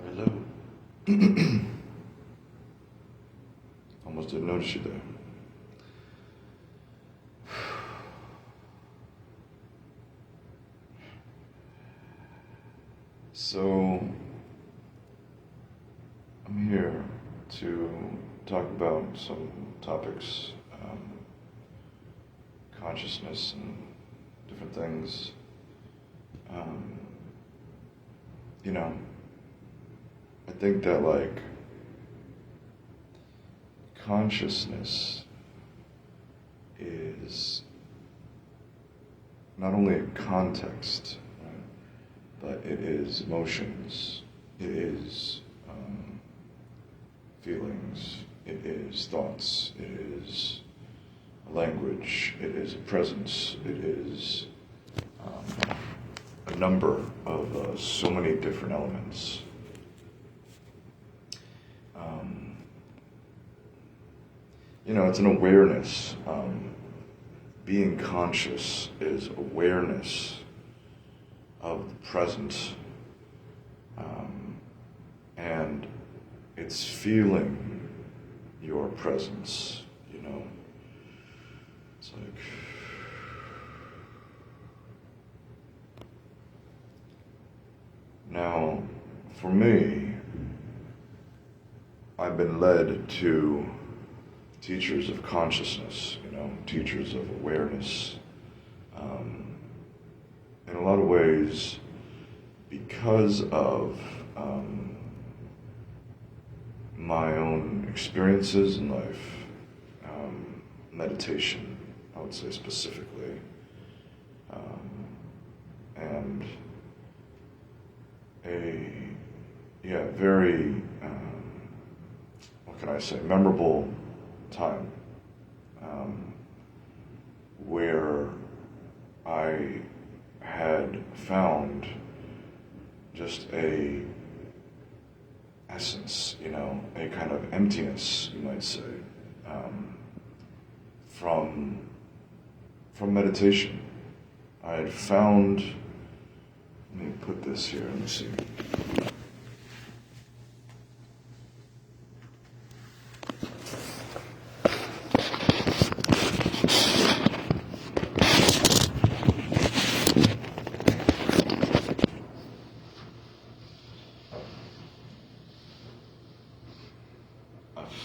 Hello. Almost didn't notice you there. So, I'm here to talk about some topics, consciousness and different things. I think that consciousness is not only a context, right, but it is emotions, it is feelings, it is thoughts, it is a language, it is a presence, it is a number of so many different elements. It's an awareness. Being conscious is awareness of the present, and it's feeling your presence, It's like... Now, for me, I've been led to teachers of consciousness, teachers of awareness. In a lot of ways, because of my own experiences in life, meditation, I would say specifically, and a very, what can I say, memorable time where I had found just a essence, a kind of emptiness, you might say, from meditation. I had found, let me put this here, let me see.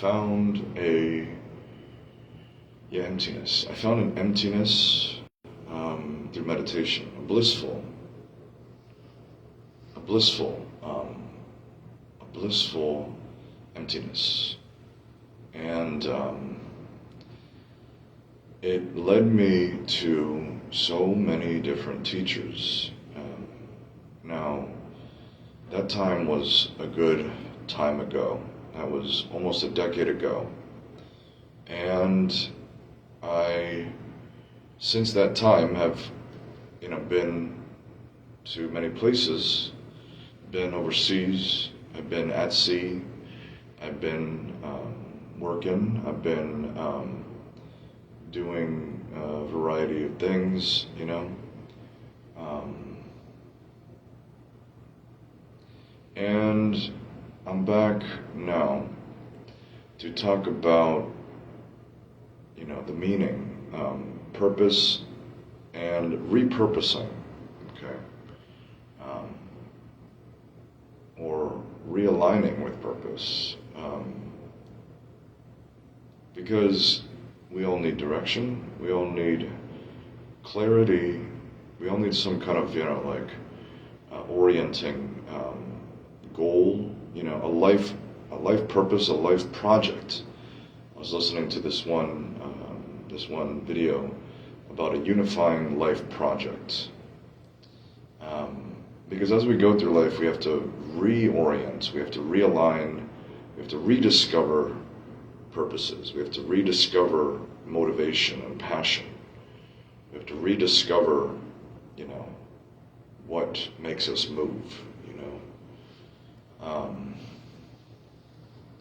Found emptiness. I found an emptiness through meditation, a blissful emptiness, and it led me to so many different teachers. Now, that time was a good time ago. That was almost a decade ago. And I, since that time, have, been to many places, been overseas, I've been at sea, I've been working, I've been doing a variety of things, and I'm back now to talk about, the meaning, purpose, and repurposing, okay? Or realigning with purpose. Because we all need direction, we all need clarity, we all need some kind of, orienting goal, a life purpose, a life project. I was listening to this one video about a unifying life project. Because as we go through life, we have to reorient, we have to realign, we have to rediscover purposes, we have to rediscover motivation and passion. We have to rediscover, what makes us move,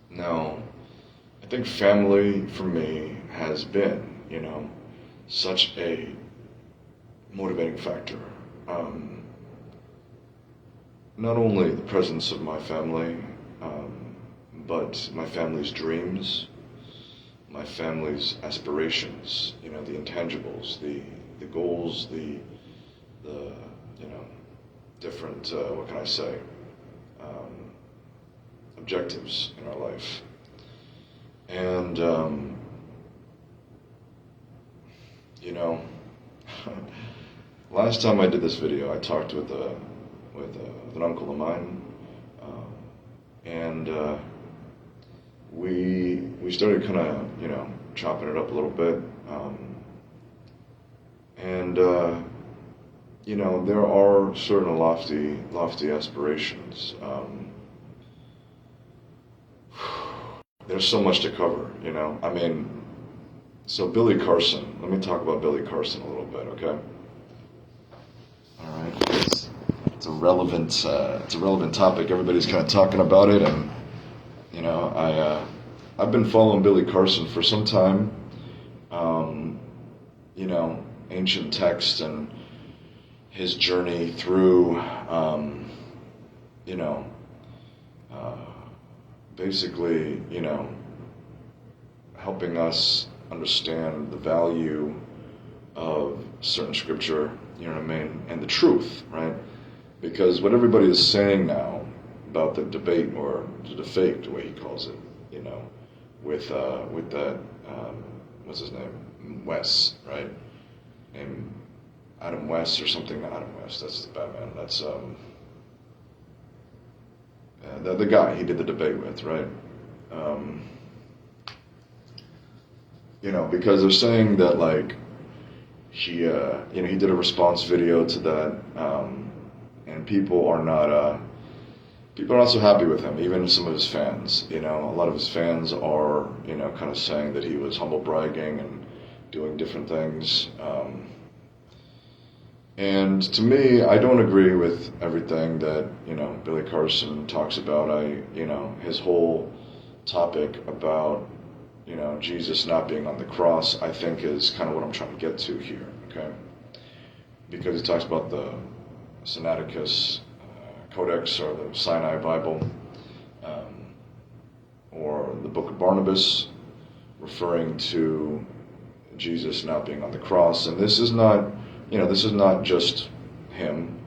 Now, I think family for me has been, such a motivating factor. not only the presence of my family, but my family's dreams, my family's aspirations, the intangibles, the goals, the different, what can I say, objectives in our life. And, last time I did this video, I talked with an uncle of mine, and we started kind of, chopping it up a little bit, and there are certain lofty aspirations. There's so much to cover, So Billy Carson, let me talk about Billy Carson a little bit, okay? All right, it's a relevant topic. Everybody's kind of talking about it, and I've been following Billy Carson for some time. Ancient text and his journey through, basically, helping us understand the value of certain scripture, and the truth, right? Because what everybody is saying now about the debate, or the debate, the way he calls it, with that, what's his name? Wes, right? Named Adam West or something. Not Adam West, that's the Batman. That's the guy he did the debate with, right? Because they're saying that, like, he did a response video to that, and people are not so happy with him. Even some of his fans, a lot of his fans are, kind of saying that he was humble bragging and doing different things. And to me, I don't agree with everything that, Billy Carson talks about. His whole topic about, Jesus not being on the cross, I think is kind of what I'm trying to get to here, okay? Because he talks about the Sinaiticus Codex, or the Sinai Bible, or the Book of Barnabas, referring to Jesus not being on the cross. And this is not, just him.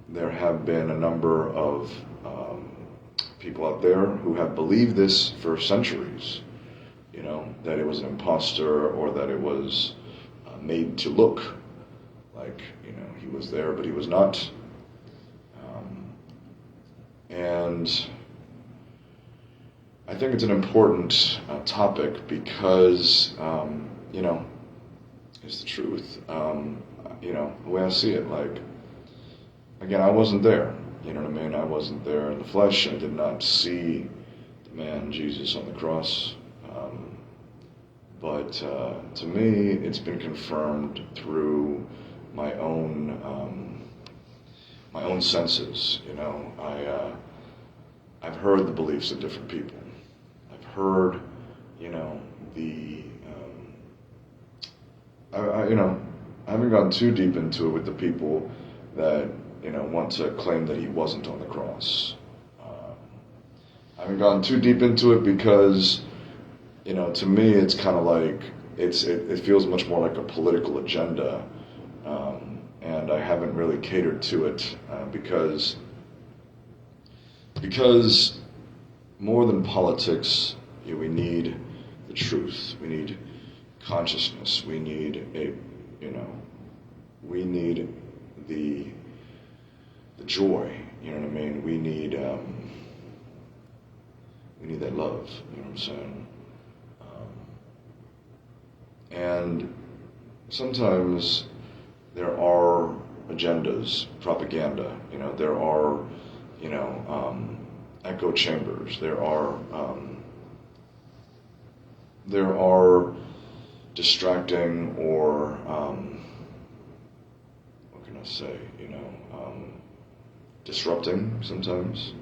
There have been a number of people out there who have believed this for centuries, that it was an imposter, or that it was made to look like, he was there, but he was not. And I think it's an important topic because, it's the truth. The way I see it, like, again, I wasn't there. You know what I mean? I wasn't there in the flesh. I did not see the man Jesus on the cross. But to me, it's been confirmed through my own senses. I've heard the beliefs of different people. I've heard, I haven't gone too deep into it with the people that, want to claim that he wasn't on the cross. I haven't gone too deep into it because, to me, it's kind of like, it feels much more like a political agenda, and I haven't really catered to it because more than politics, we need the truth. We need consciousness. We need the joy. You know what I mean? We need that love. You know what I'm saying? And sometimes there are agendas, propaganda. There are echo chambers. There are distracting, or what can I say? Disrupting sometimes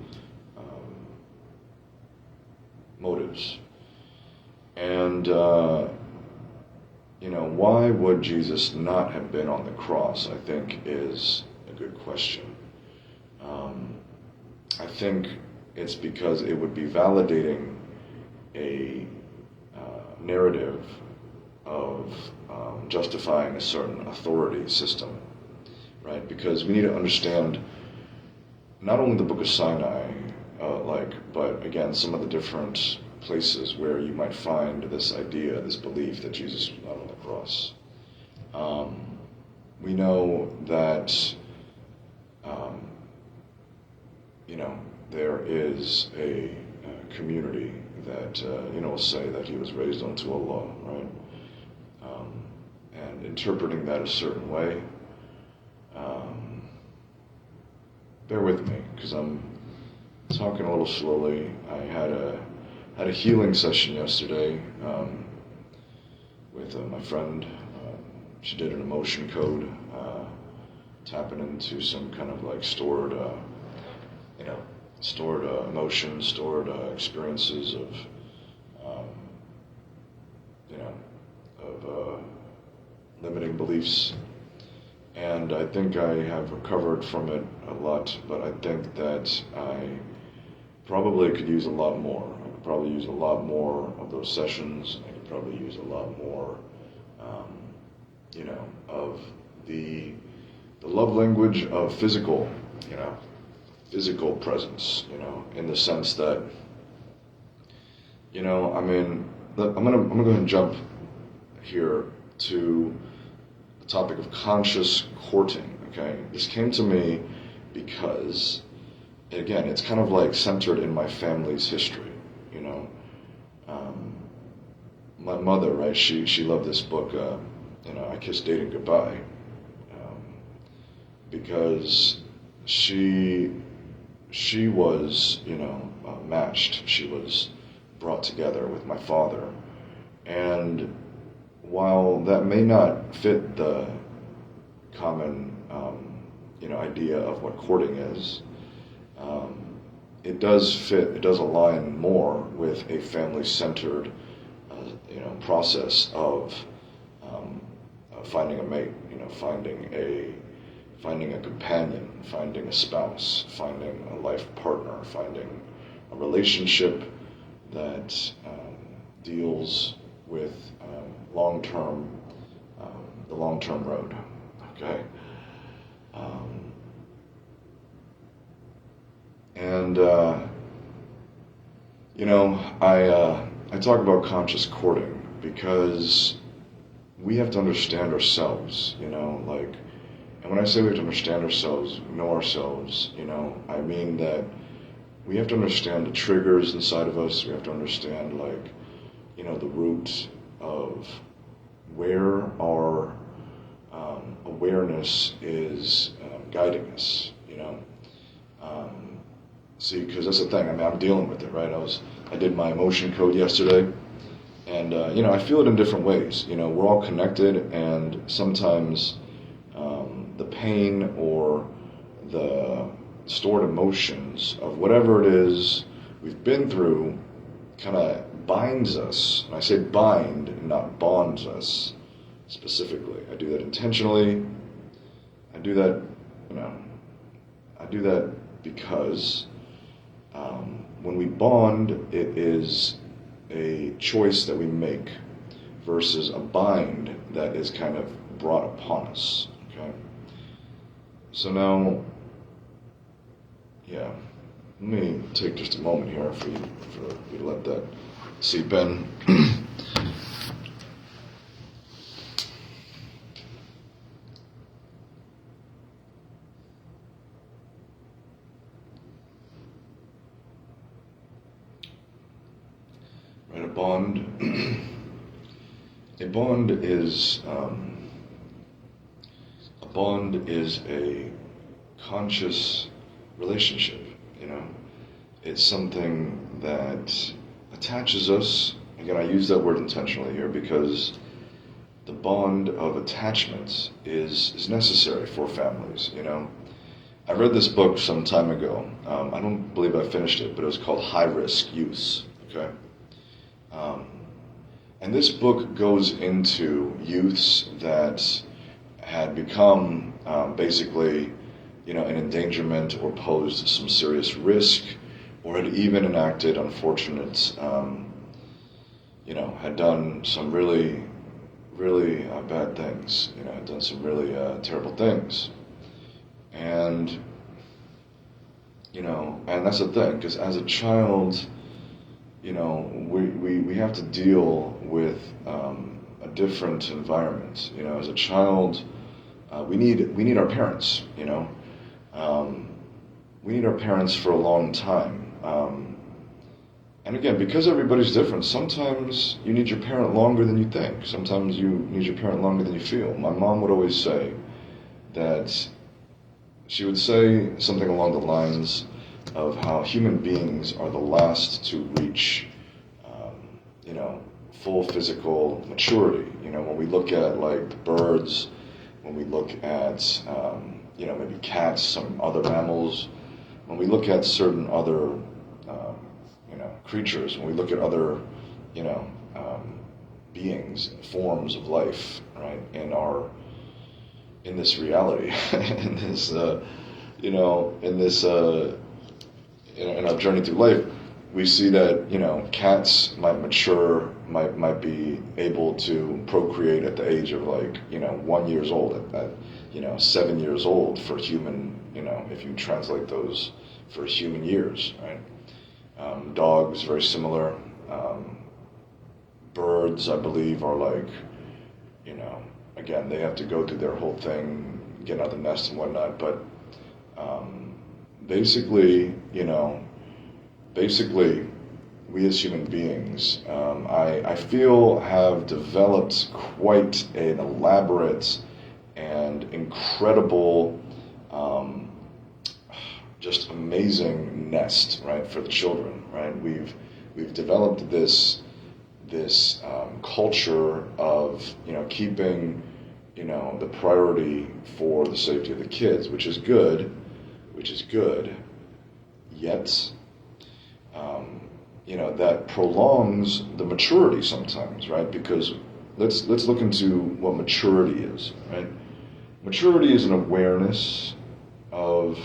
motives. And why would Jesus not have been on the cross, I think, is a good question. I think it's because it would be validating a narrative of justifying a certain authority system, right? Because we need to understand not only the Book of Sinai, but again, some of the different places where you might find this idea, this belief that Jesus was not on the cross. We know that, there is a community that, will say that he was raised unto Allah, right? And interpreting that a certain way. Bear with me, because I'm talking a little slowly. I had a healing session yesterday with my friend. She did an emotion code, tapping into some kind of like stored emotions, stored experiences of limiting beliefs. And I think I have recovered from it a lot, but I think that I probably could use a lot more. I could probably use a lot more of those sessions. I could probably use a lot more, of the love language of physical presence, in the sense that, I'm gonna go ahead and jump here to the topic of conscious courting, okay? This came to me because, again, it's kind of like centered in my family's history, my mother, right, she loved this book, I Kissed Dating Goodbye, because she was, matched. She was brought together with my father. And while that may not fit the common, idea of what courting is, it does align more with a family-centered, process of finding a mate, finding a companion, finding a spouse, finding a life partner, finding a relationship that deals with the long-term road. Okay, I talk about conscious courting because we have to understand ourselves, and when I say we have to understand ourselves, know ourselves, I mean that we have to understand the triggers inside of us. We have to understand, the root of where our awareness is guiding us, See, because that's the thing. I'm dealing with it, right? I did my emotion code yesterday, and I feel it in different ways. We're all connected, and sometimes the pain or the stored emotions of whatever it is we've been through kind of binds us. And I say bind, not bonds us specifically. I do that intentionally. I do that because when we bond, it is a choice that we make versus a bind that is kind of brought upon us. Okay? So now, let me take just a moment here for you to let that seep in. Right, a bond is a conscious relationship. It's something that attaches us. Again, I use that word intentionally here because the bond of attachment is necessary for families. I read this book some time ago. I don't believe I finished it, but it was called High Risk Youths. Okay. And this book goes into youths that had become basically an endangerment or posed some serious risk, or had even enacted unfortunate, had done some really, really bad things, had done some really terrible things. And, and that's the thing, because as a child, we have to deal with a different environment. As a child, we need our parents. We need our parents for a long time. And again, because everybody's different, sometimes you need your parent longer than you think. Sometimes you need your parent longer than you feel. My mom would always say that she would say something along the lines of how human beings are the last to reach, full physical maturity. When we look at like birds, when we look at, maybe cats, some other mammals, when we look at certain other, creatures, when we look at other, beings, forms of life, right, in this reality, in this, in our journey through life, we see that, cats might mature, might be able to procreate at the age of 1 year old, at 7 years old for human, if you translate those for human years, right? Dogs, very similar. Birds, I believe, are again, they have to go through their whole thing, get out of the nest and whatnot, but basically, we as human beings, I feel, have developed quite an elaborate and incredible, just amazing nest, right, for the children, right? We've developed this culture of, keeping, the priority for the safety of the kids, which is good, yet, that prolongs the maturity sometimes, right? Because let's look into what maturity is, right? Maturity is an awareness of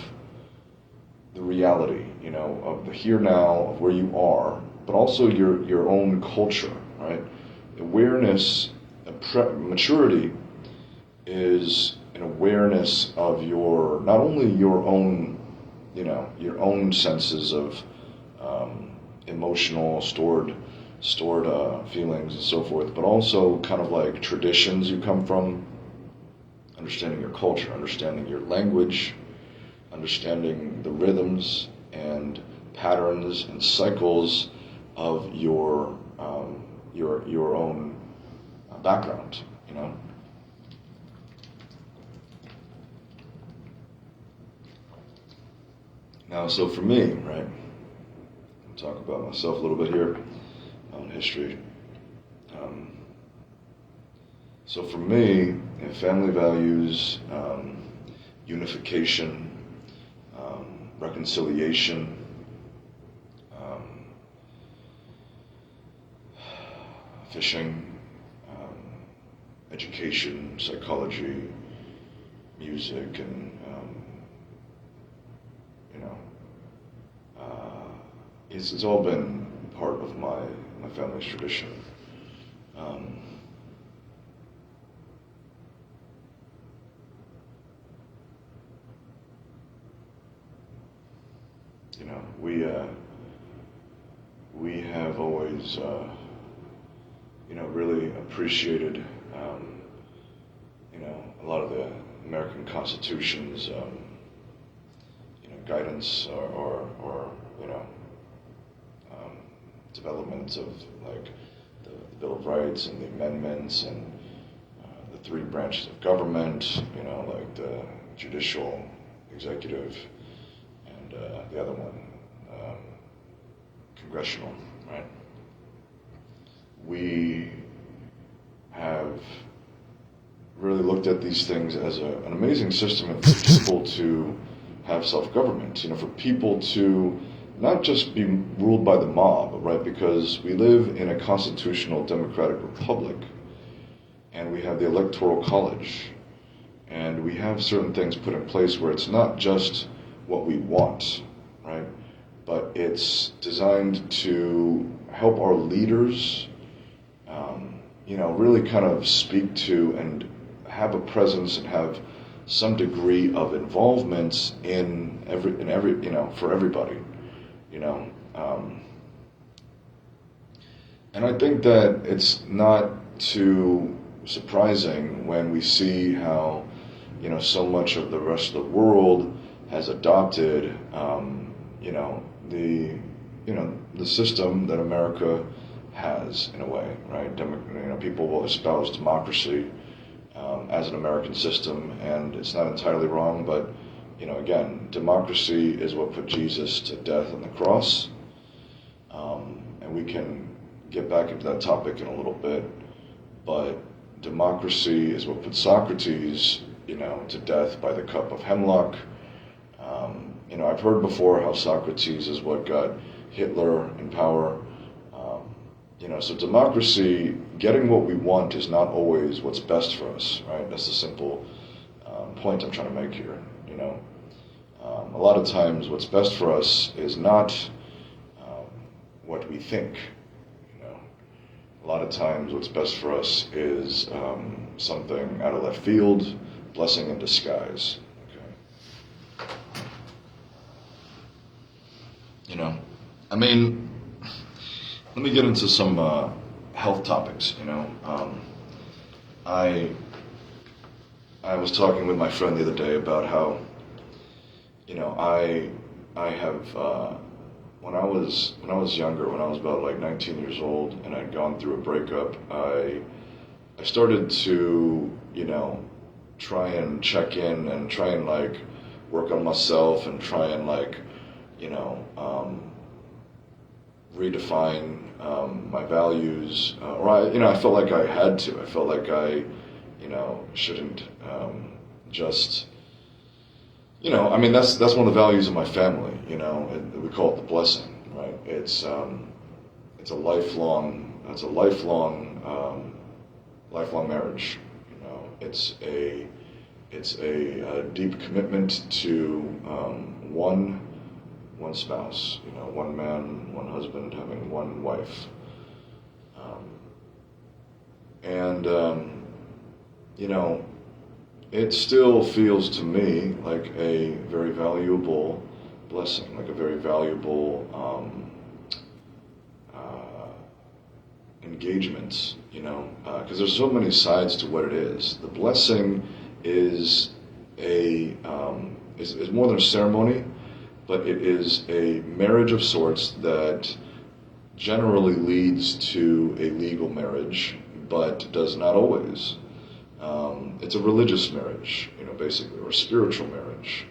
the reality, of the here now, of where you are, but also your own culture, right? Awareness, maturity is an awareness of not only your own, your own senses of emotional, stored feelings and so forth, but also kind of like traditions you come from, understanding your culture, understanding your language, understanding the rhythms and patterns and cycles of your own background, Now, so for me, right, I'll talk about myself a little bit here on history. So for me, family values, unification, reconciliation, fishing, education, psychology, music, and it's all been part of my family's tradition. We have always, really appreciated, a lot of the American Constitution's, guidance or development of the Bill of Rights and the amendments and the 3 branches of government, like the judicial, executive, and the other one, congressional, right? We have really looked at these things as an amazing system for people to have self-government, for people to not just be ruled by the mob, right? Because we live in a constitutional democratic republic, and we have the Electoral College, And we have certain things put in place where it's not just what we want, right? But it's designed to help our leaders, really kind of speak to and have a presence and have some degree of involvement in every, for everybody, you know. And I think that it's not too surprising when we see how, so much of the rest of the world has adopted, the system that America has in a way, right? People will espouse democracy as an American system, and it's not entirely wrong, but, again, democracy is what put Jesus to death on the cross, and we can get back into that topic in a little bit, but democracy is what put Socrates, to death by the cup of hemlock. I've heard before how Socrates is what got Hitler in power. So democracy, getting what we want is not always what's best for us, right? That's the simple point I'm trying to make here, A lot of times what's best for us is not what we think, A lot of times what's best for us is something out of left field, blessing in disguise, let me get into some health topics, I was talking with my friend the other day about how, I have, when I was younger, when I was about like 19 years old and I'd gone through a breakup, I started to, try and check in and try and like work on myself and try and like, redefine my values, I felt like I had to. I felt like I, shouldn't just, that's one of the values of my family. We call it the blessing, right? It's a lifelong marriage. It's a deep commitment to one spouse, one man, one husband, having one wife. It still feels to me like a very valuable blessing, like a very valuable engagement, because there's so many sides to what it is. The blessing is is more than a ceremony, but it is a marriage of sorts that generally leads to a legal marriage, but does not always. It's a religious marriage, basically, or a spiritual marriage.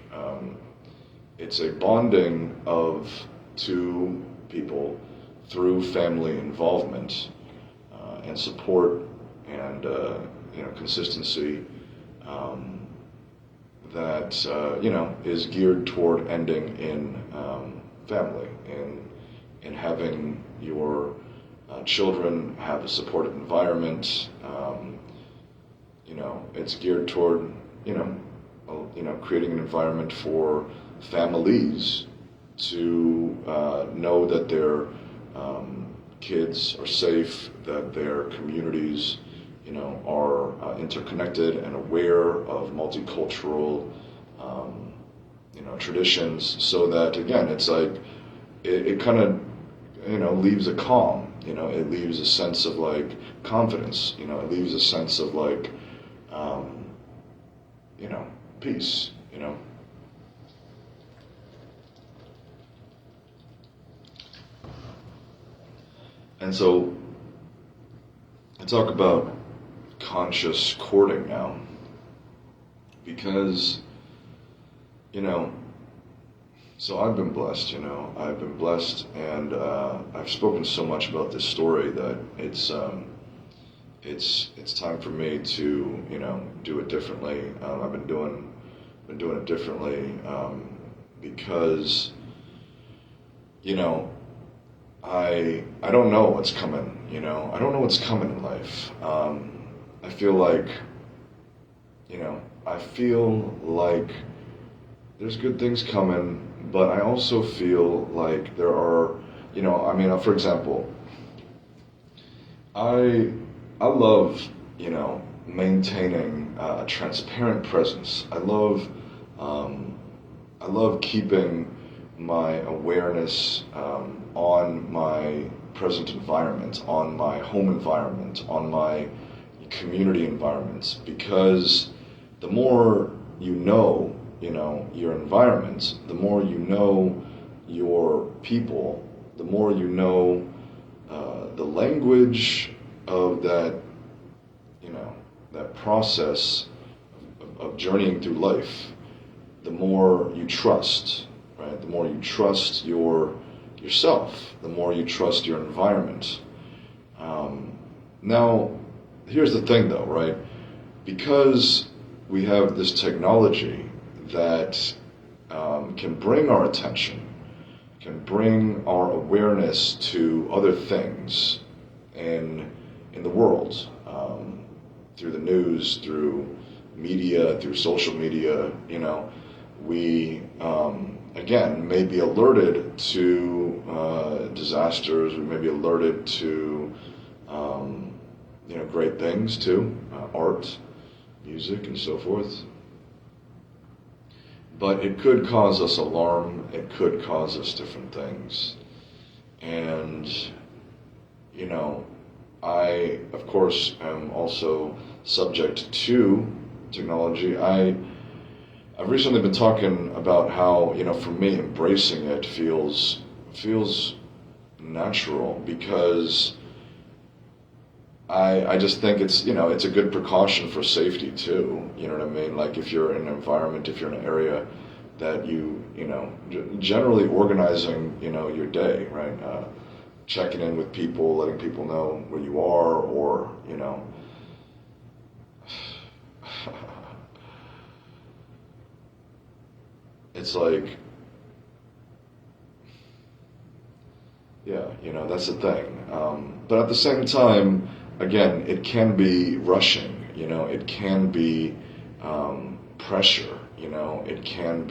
It's a bonding of two people through family involvement and support and consistency that is geared toward ending in family, in having your children have a supportive environment. It's geared toward creating an environment for families to know that their kids are safe, that their communities are interconnected and aware of multicultural traditions, so that again it's like it kind of leaves a calm, it leaves a sense of like confidence, it leaves a sense of like peace, And so I talk about conscious courting now because, so I've been blessed, and I've spoken so much about this story that it's time for me to, do it differently. I've been doing it differently because, I don't know what's coming, I don't know what's coming in life. I feel like, I feel like there's good things coming, but I also feel like there are, for example, I I love, maintaining a transparent presence. Um, I love keeping my awareness on my present environment, on my home environment, on my community environment, because the more your environment, the more you know your people, the more you know the language of that process of journeying through life, the more you trust, right? The more you trust yourself, the more you trust your environment. Now, here's the thing though, right? Because we have this technology that can bring our attention, can bring our awareness to other things in the world, through the news, through media, through social media. We again may be alerted to disasters. We may be alerted to great things too, art, music, and so forth. But it could cause us alarm. It could cause us different things. And I, of course, am also subject to technology. I've recently been talking about how, for me, embracing it feels natural, because I just think it's a good precaution for safety too. You know what I mean? Like if you're in an environment, if you're in an area that generally organizing, your day, right? Checking in with people, letting people know where you are, or, it's like, yeah, that's the thing. But at the same time, again, it can be rushing, it can be pressure, it can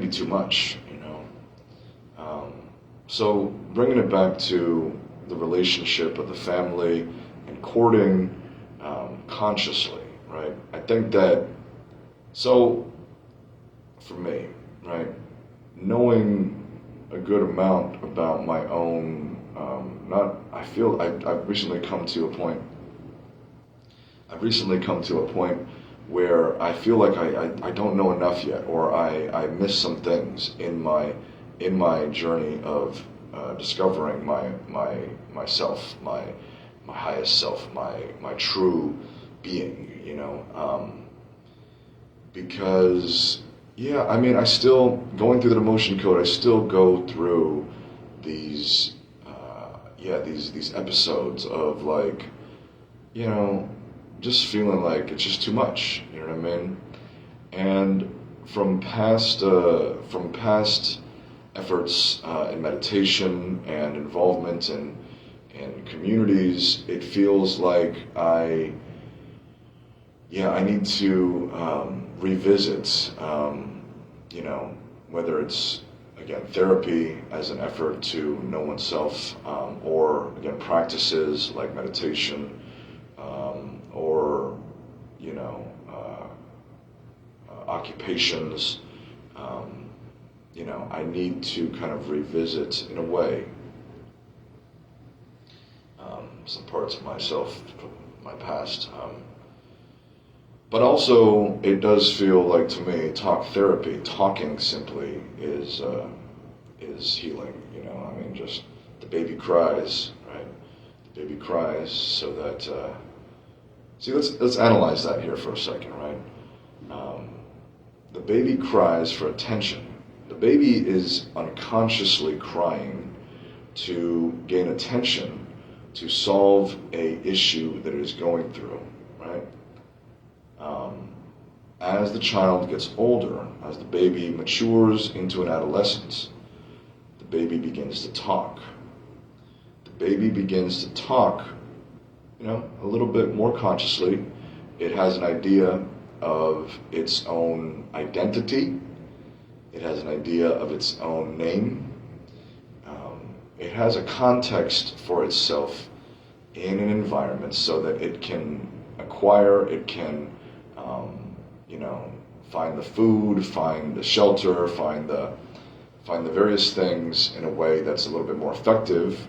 be too much. So bringing it back to the relationship of the family and courting consciously, right? I think that, so for me, right, knowing a good amount about my own, I've recently come to a point where I feel like I don't know enough yet, or I miss some things in my journey of discovering myself, my highest self, my true being, because yeah, I still, going through the emotion code, I still go through these these episodes of like, just feeling like it's just too much, you know what I mean? And from past efforts in meditation and involvement in communities, it feels like I need to revisit, whether it's, again, therapy as an effort to know oneself, or, again, practices like meditation, or, occupations. I need to kind of revisit, in a way, some parts of myself, my past. But also, it does feel like, to me, talking simply is healing. Just the baby cries, right? The baby cries, so that. See, let's analyze that here for a second, right? The baby cries for attention. The baby is unconsciously crying to gain attention, to solve a issue that it is going through, right? As the child gets older, as the baby matures into an adolescence, the baby begins to talk. The baby begins to talk, a little bit more consciously, It has an idea of its own identity. It has an idea of its own name. It has a context for itself in an environment so that it can acquire, it can, find the food, find the shelter, find the various things in a way that's a little bit more effective,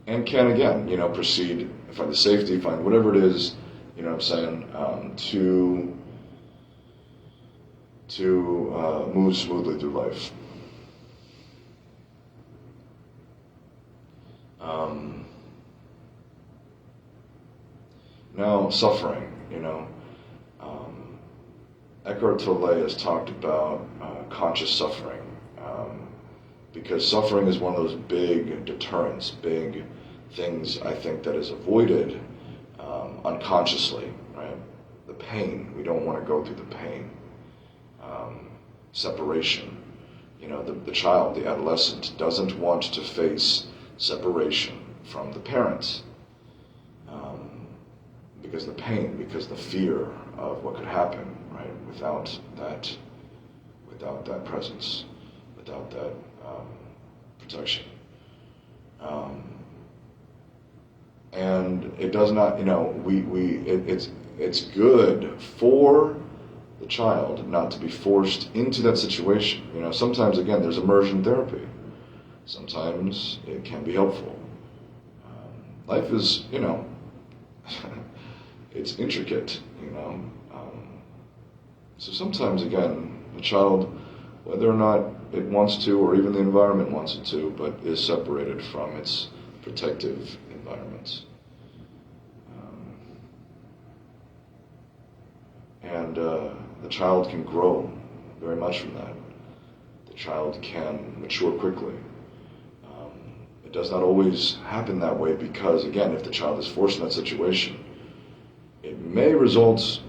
and can again, proceed, find the safety, find whatever it is, you know what I'm saying, to move smoothly through life. Now, suffering, Eckhart Tolle has talked about conscious suffering, because suffering is one of those big deterrents, big things I think that is avoided unconsciously, right? The pain, we don't want to go through the pain. Separation, the child, the adolescent doesn't want to face separation from the parents. Because the pain, because the fear of what could happen, right? Without that presence, without that protection, and it does not, it's good for the child not to be forced into that situation. Sometimes again, there's immersion therapy. Sometimes it can be helpful. Life is, it's intricate, so sometimes, again, the child, whether or not it wants to, or even the environment wants it to, but is separated from its protective environment. And the child can grow very much from that. The child can mature quickly. It does not always happen that way because, again, if the child is forced in that situation, it may result,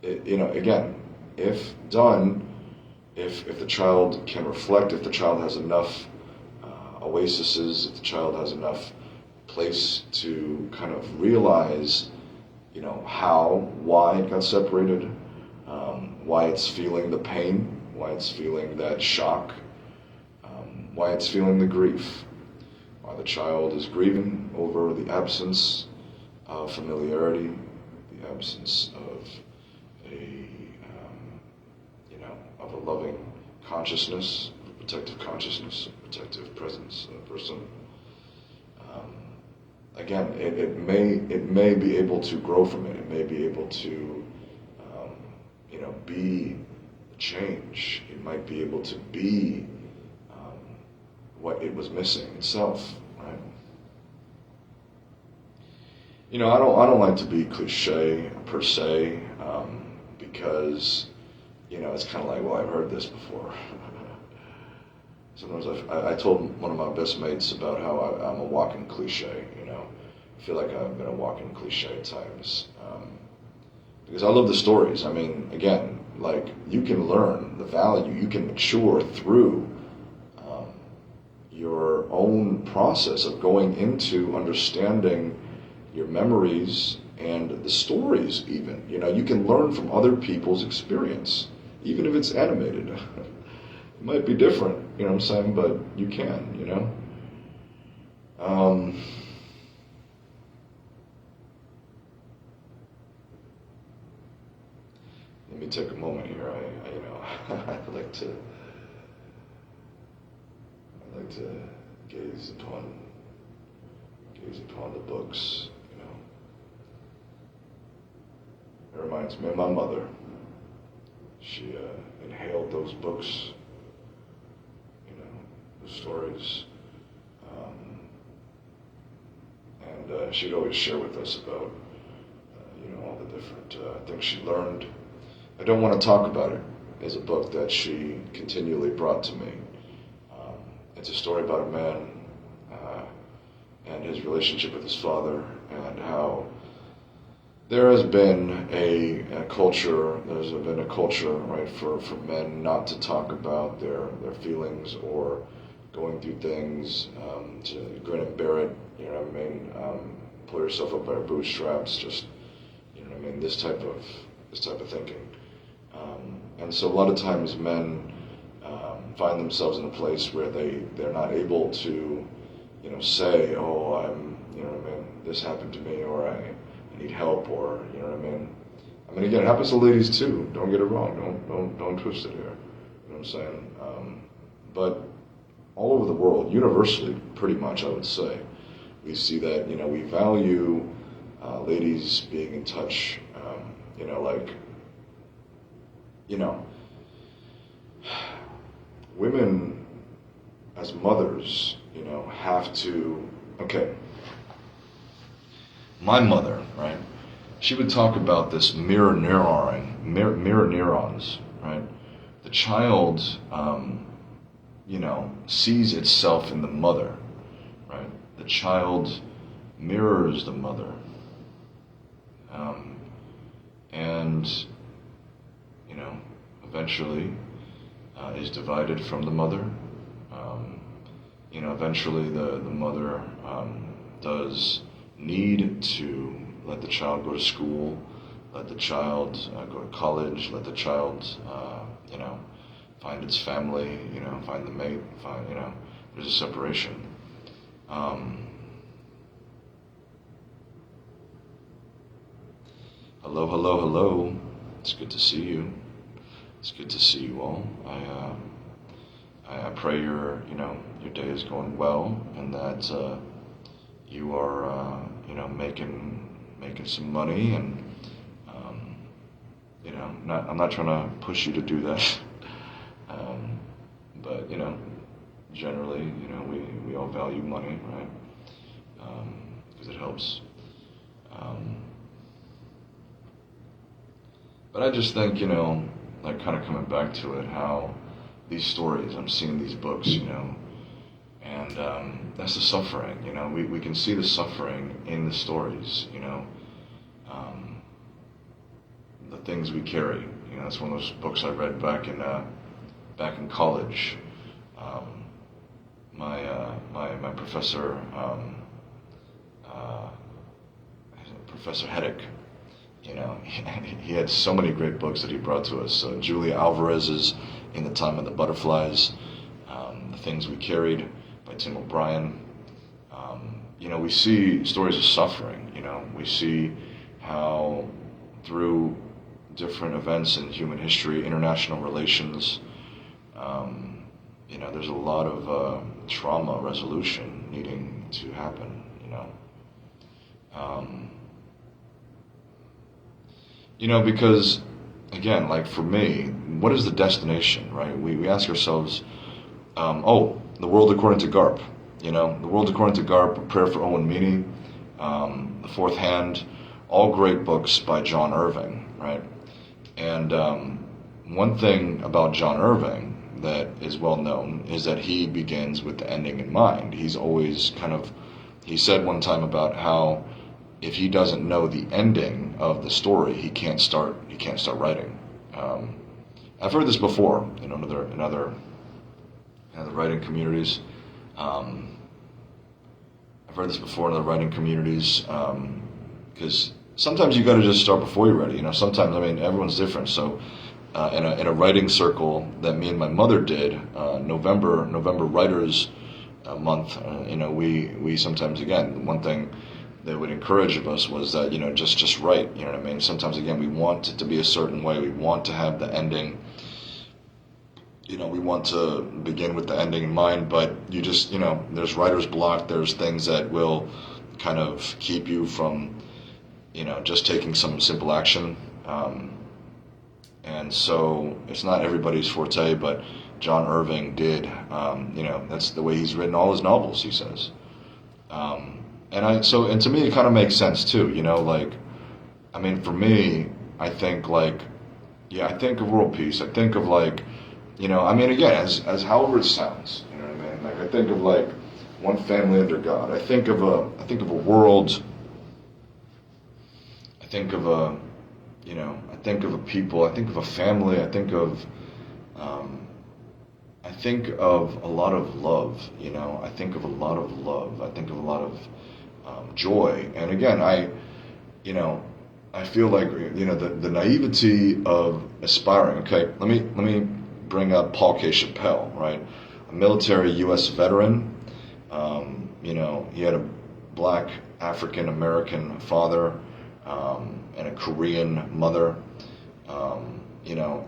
again, if done, if the child can reflect, if the child has enough oases, if the child has enough place to kind of realize, why it got separated, why it's feeling the pain, why it's feeling that shock, why it's feeling the grief, why the child is grieving over the absence of familiarity, the absence of a loving consciousness, a protective consciousness, a protective presence, a person. Again, it may be able to grow from it. It may be able to, be a change. It might be able to be what it was missing itself, right? I don't like to be cliche per se, because it's kind of like, well, I've heard this before. Sometimes I told one of my best mates about how I'm a walking cliche. I feel like I've been a walking cliche at times, because I love the stories. I mean, again, like, you can learn the value, you can mature through your own process of going into understanding your memories and the stories even. You can learn from other people's experience, even if it's animated. It might be different, what I'm saying, but you can, Let me take a moment here. I'd like to gaze upon the books. It reminds me of my mother. She inhaled those books, the stories, and she'd always share with us about, all the different things she learned. I don't want to talk about it as a book that she continually brought to me. It's a story about a man and his relationship with his father, and how there has been a culture, right, for men not to talk about their feelings or going through things, to grin and bear it, pull yourself up by your bootstraps, just, mean, this type of thinking. And so a lot of times men find themselves in a place where they're not able to, say, oh, this happened to me, or I need help, or, I mean, again, it happens to ladies too. Don't get it wrong. Don't twist it here. You know what I'm saying? But all over the world, universally, pretty much, I would say, we see that, we value ladies being in touch, women as mothers, have to, okay, my mother, right, she would talk about this mirror neurons, right? The child, sees itself in the mother, right? The child mirrors the mother. And, eventually is divided from the mother. Eventually the mother does need to let the child go to school, let the child go to college, let the child, find its family, find the mate, there's a separation. Hello. It's good to see you. It's good to see you all. I pray your day is going well, and that you are making some money, and I'm not trying to push you to do that, but generally we all value money, right? Because it helps. But I just think like kind of coming back to it, how these stories, I'm seeing these books, and that's the suffering, we can see the suffering in the stories, the things we carry, that's one of those books I read back in college. My professor, Professor Heddick, he had so many great books that he brought to us. Julia Alvarez's In the Time of the Butterflies, The Things We Carried by Tim O'Brien. We see stories of suffering. We see how through different events in human history, international relations, there's a lot of trauma resolution needing to happen. Because, again, like for me, what is the destination, right? We ask ourselves, The World According to Garp, The World According to Garp, A Prayer for Owen Meany, The Fourth Hand, all great books by John Irving, right? And one thing about John Irving that is well known is that he begins with the ending in mind. He's always he said one time about how if he doesn't know the ending of the story, he can't start writing. I've heard this before in other writing communities. Because sometimes you got to just start before you're ready. Sometimes, everyone's different. So in a writing circle that me and my mother did, November Writers Month, we sometimes, again, one thing they would encourage of us was that, just write, Sometimes, again, we want it to be a certain way. We want to have the ending, we want to begin with the ending in mind, but you just, there's writer's block, there's things that will kind of keep you from, just taking some simple action. And so it's not everybody's forte, but John Irving did, that's the way he's written all his novels, he says. And to me, it kind of makes sense too, for me, I think I think of world peace. I think of again, as however it sounds, I think of one family under God. I think of a world. I think of a people. I think of a family. I think of a lot of love. I think of a lot of love. I think of a lot of joy. And again, I feel like, the naivety of aspiring. Okay, let me bring up Paul K. Chappelle, right? A military U.S. veteran. He had a black African American father, and a Korean mother.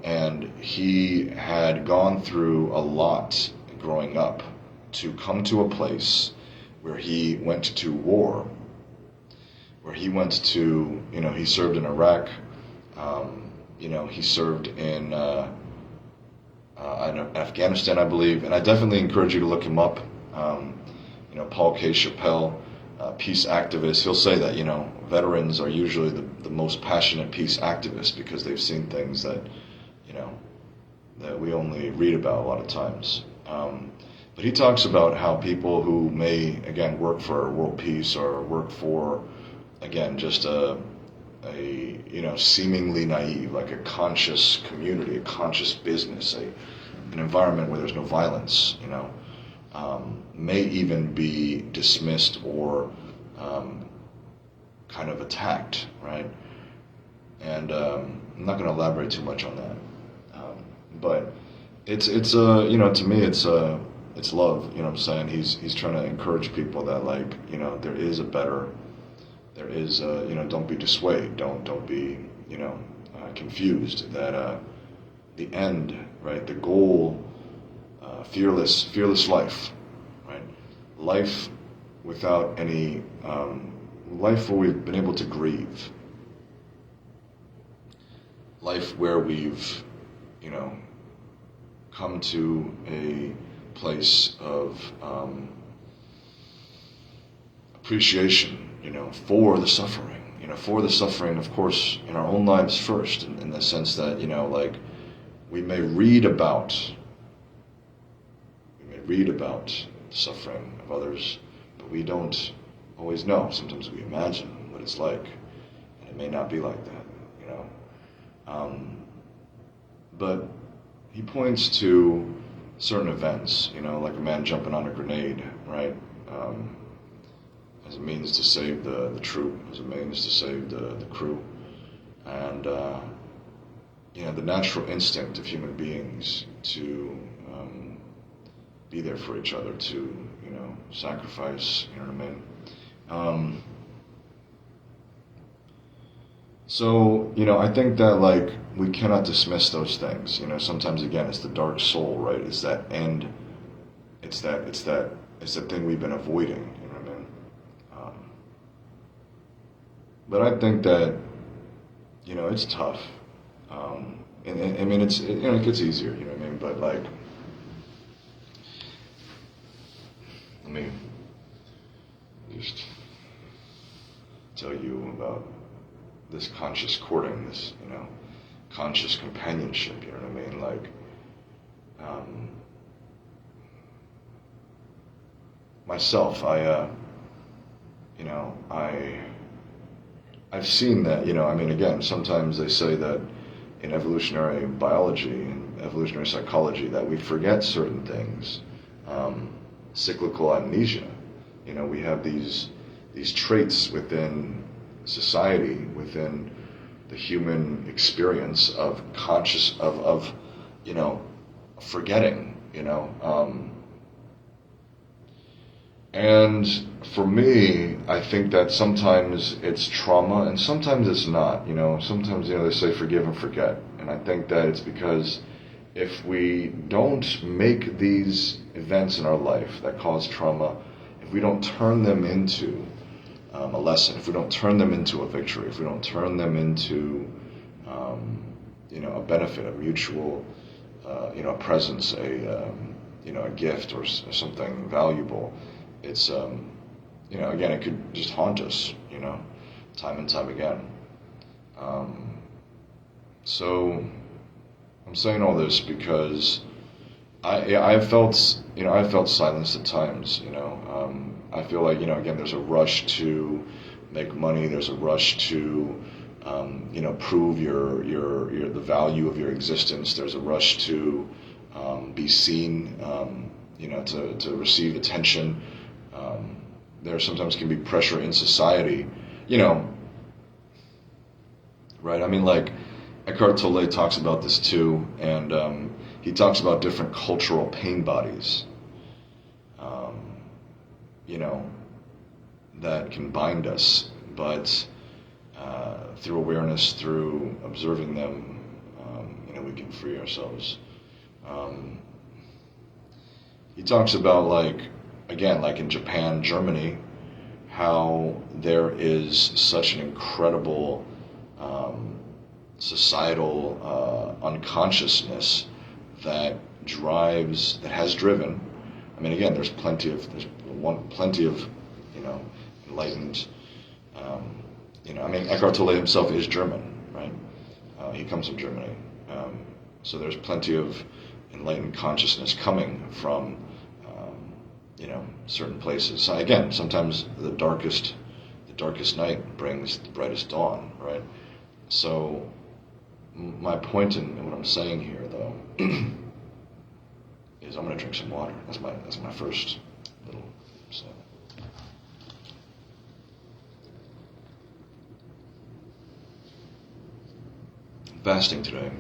And he had gone through a lot growing up to come to a place where he went to war, where he went to, he served in Iraq, he served in Afghanistan, I believe, and I definitely encourage you to look him up. Paul K. Chappelle, peace activist, he'll say that, veterans are usually the most passionate peace activists because they've seen things that, that we only read about a lot of times. But he talks about how people who may, again, work for world peace or work for, again, just a seemingly naive, like a conscious community, a conscious business, an environment where there's no violence, may even be dismissed or kind of attacked, right? And I'm not going to elaborate too much on that, but it's to me it's love. You know what I'm saying? He's trying to encourage people that, like, there is a better, there is don't be dissuaded, don't be confused, that the end, right, the goal, fearless life, right, life without any life where we've been able to grieve, life where we've come to a place of appreciation, for the suffering, of course, in our own lives first, in the sense that, like, we may read about the suffering of others, but we don't always know. Sometimes we imagine what it's like, and it may not be like that, but he points to certain events, like a man jumping on a grenade, right? As a means to save the troop, as a means to save the crew. And, the natural instinct of human beings to be there for each other, to, sacrifice, you know what I mean? So, I think that, like, we cannot dismiss those things. Sometimes, again, it's the dark soul, right? It's that end. It's that thing we've been avoiding, you know what I mean? But I think that, it's tough. And I mean, it gets easier, you know what I mean? But, like, let me just tell you about this conscious courting, this, conscious companionship, you know what I mean? Like, myself, I've seen that, I mean, again, sometimes they say that in evolutionary biology and evolutionary psychology that we forget certain things, cyclical amnesia. We have these traits within society, within the human experience of conscious, of forgetting, and for me, I think that sometimes it's trauma and sometimes it's not, sometimes, they say forgive and forget. And I think that it's because if we don't make these events in our life that cause trauma, if we don't turn them into a lesson, if we don't turn them into a victory, if we don't turn them into, a benefit, a mutual, a presence, a gift or something valuable, it's, again, it could just haunt us, time and time again. So I'm saying all this because I've felt silenced at times, I feel like, again, there's a rush to make money, there's a rush to, prove the value of your existence, there's a rush to be seen, to receive attention. There sometimes can be pressure in society, right? I mean, like Eckhart Tolle talks about this too, and he talks about different cultural pain bodies, um, you know, that can bind us, but through awareness, through observing them, we can free ourselves. Um, he talks about, like, again, like in Japan, Germany, how there is such an incredible societal unconsciousness that has driven. I mean, again, plenty of, enlightened. I mean, Eckhart Tolle himself is German, right? He comes from Germany, so there's plenty of enlightened consciousness coming from, certain places. So again, sometimes the darkest night brings the brightest dawn, right? So my point in what I'm saying here, though, is I'm going to drink some water. That's my first little sip. I'm fasting today.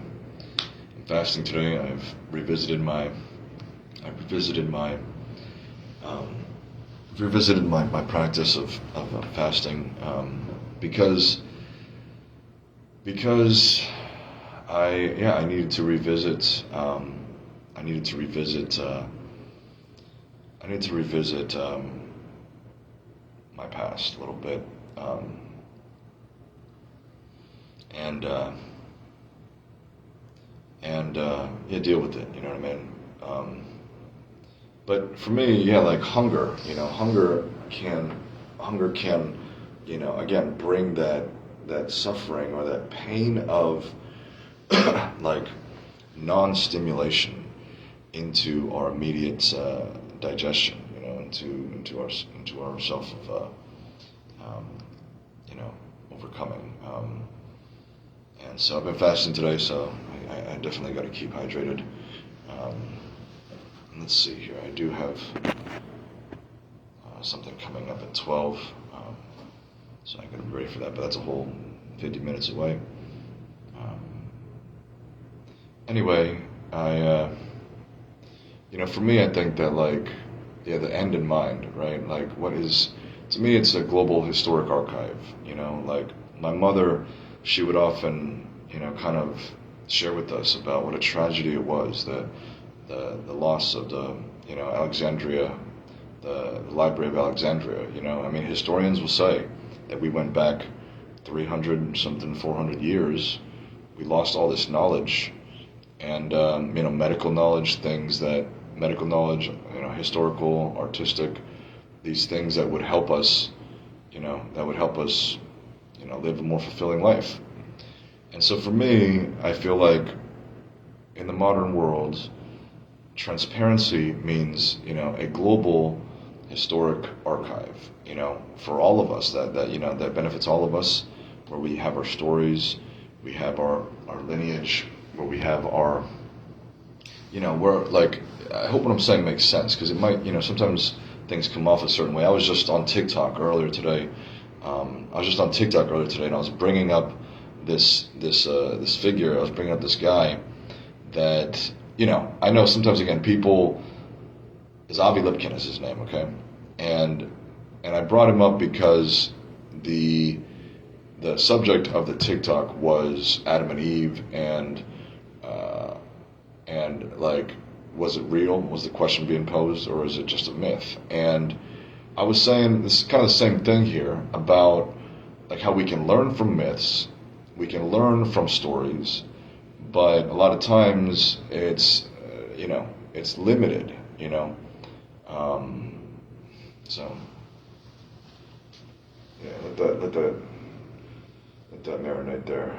I've revisited my practice of fasting, because I needed to revisit my past a little bit, deal with it. You know what I mean? But for me, like hunger. Hunger can, again, bring that suffering or that pain of like non-stimulation into our immediate digestion. Into our self of overcoming. And so I've been fasting today, so I definitely got to keep hydrated. Let's see here. I do have something coming up at 12, so I got to be ready for that. But that's a whole 50 minutes away. Anyway, for me, I think that the end in mind, right? Like, to me, it's a global historic archive. Like my mother, she would often, kind of share with us about what a tragedy it was, the loss of the, Alexandria, the Library of Alexandria. I mean, historians will say that we went back 300 something, 400 years. We lost all this knowledge, and medical knowledge, historical, artistic, these things that would help us, live a more fulfilling life. And so for me, I feel like in the modern world, transparency means, a global historic archive, for all of us that benefits all of us, where we have our stories, we have our lineage, where we have our, we're like, I hope what I'm saying makes sense, because it might, sometimes things come off a certain way. I was just on TikTok earlier today. And I was bringing up this figure. I was bringing up this guy that, I know sometimes, again, people, is Avi Lipkin is his name, okay? And I brought him up because the subject of the TikTok was Adam and Eve, and like, was it real? Was the question being posed, or is it just a myth? And I was saying this is kind of the same thing here about like how we can learn from myths, we can learn from stories, but a lot of times it's it's limited, so yeah, let that marinate there.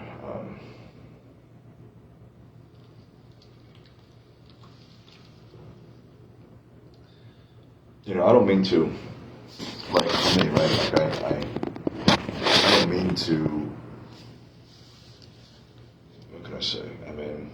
I don't mean to, like, for me, right? Like I don't mean to. What can I say? I mean,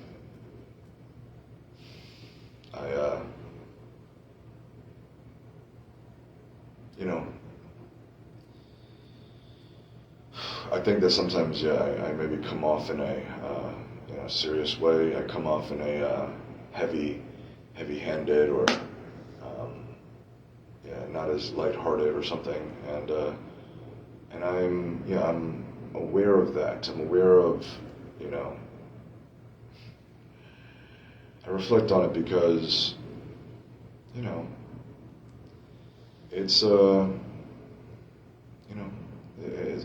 think that sometimes, yeah, I maybe come off in a serious way. I come off in a heavy-handed, or not as lighthearted or something. And I'm aware of that. I'm aware of, I reflect on it because, it's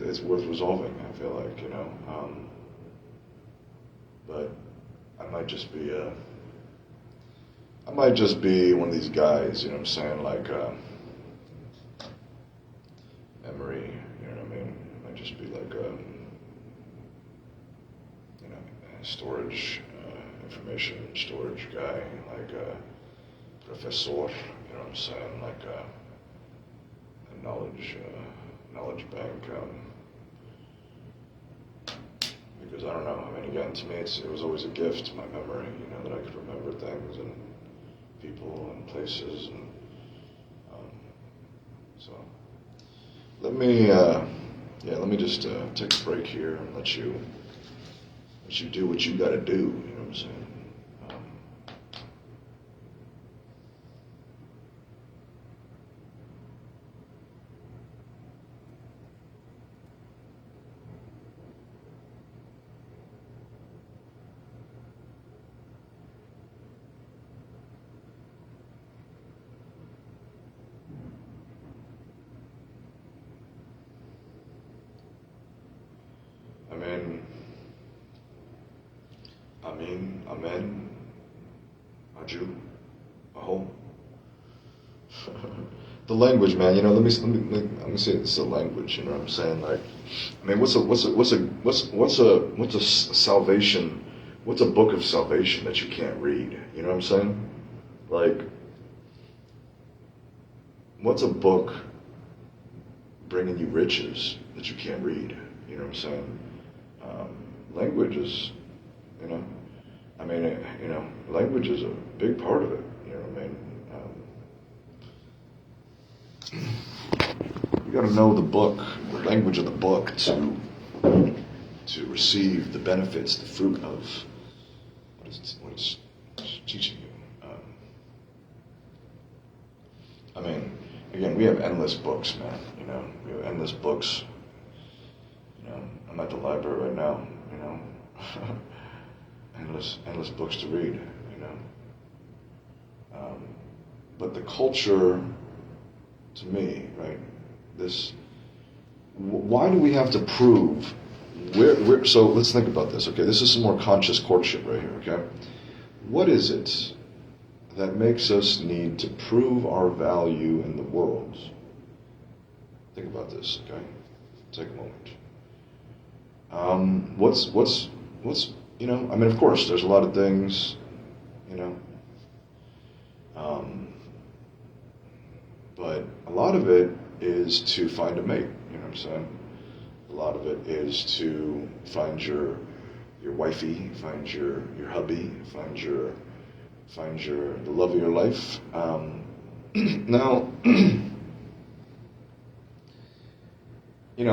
it's worth resolving. I feel like, but I might just be one of these guys, you know what I'm saying, like memory, you know what I mean? I might just be like storage, information storage guy, like a professor, you know what I'm saying, like a knowledge bank. Because I don't know. I mean, again, to me, it was always a gift, my memory. That I could remember things and people and places, and so let me just take a break here and let you do what you got to do. You know what I'm saying? Amen, Aju, Aho. The language, man. Let me say it's the language. You know what I'm saying? Like, I mean, what's a salvation? What's a book of salvation that you can't read? You know what I'm saying? Like, what's a book bringing you riches that you can't read? You know what I'm saying? Language is, I mean, language is a big part of it. You know what I mean? You got to know the book, the language of the book, to receive the benefits, the fruit of what it's teaching you. I mean, again, we have endless books, man. We have endless books. I'm at the library right now. Endless books to read, but the culture, to me, right? Why do we have to prove? So let's think about this. Okay, this is some more conscious courtship right here. Okay, what is it that makes us need to prove our value in the world? Think about this. Okay, take a moment. What's I mean, of course, there's a lot of things, but a lot of it is to find a mate, you know what I'm saying? A lot of it is to find your wifey, find your hubby, find the love of your life. Now,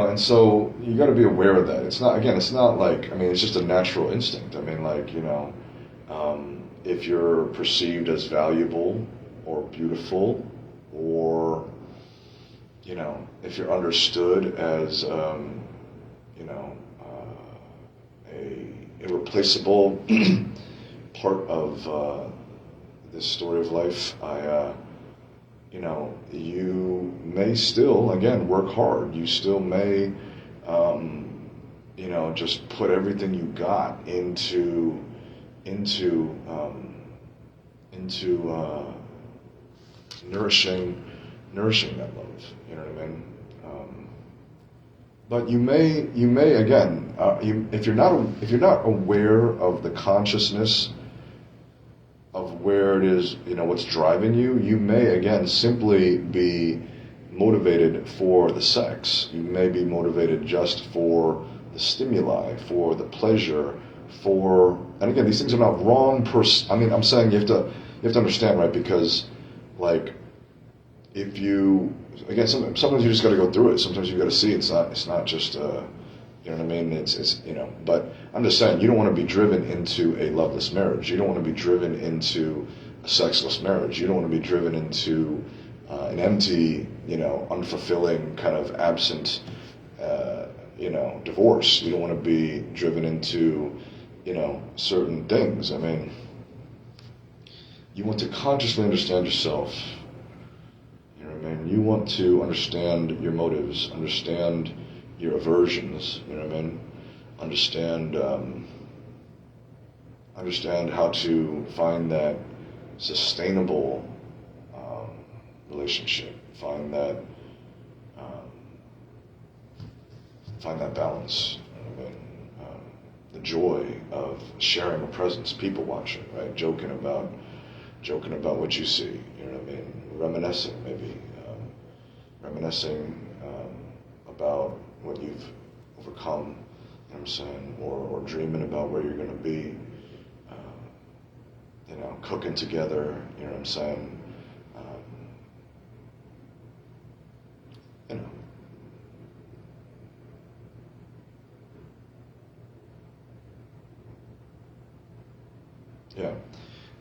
and so you got to be aware of that. It's not like, I mean, it's just a natural instinct. I mean, like, if you're perceived as valuable or beautiful, or, if you're understood as, a irreplaceable part of this story of life, you may still, again, work hard. You still may, just put everything you got into nourishing that love. You know what I mean? But you may again, if you're not aware of the consciousness of where it is, what's driving you, you may again simply be motivated for the sex. You may be motivated just for the stimuli, for the pleasure, and again, these things are not wrong I mean, I'm saying you have to understand, right? Because, like, if you, again, sometimes you just got to go through it. Sometimes you got to see it's not just You know what I mean? It's but I'm just saying, you don't want to be driven into a loveless marriage. You don't want to be driven into a sexless marriage. You don't want to be driven into an empty, unfulfilling, kind of absent, divorce. You don't want to be driven into, certain things. I mean, you want to consciously understand yourself. You know what I mean? You want to understand your motives, understand your aversions. You know what I mean? Understand how to find that sustainable relationship. Find that balance. You know what I mean? The joy of sharing a presence, people watching, right? Joking about what you see. You know what I mean? Reminiscing, maybe. Reminiscing about what you've overcome, you know what I'm saying, or dreaming about where you're going to be, cooking together, you know what I'm saying, you know. Yeah, I'm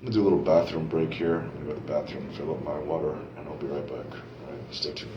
gonna do a little bathroom break here. I'm gonna go to the bathroom, fill up my water, and I'll be right back. All right, stay tuned.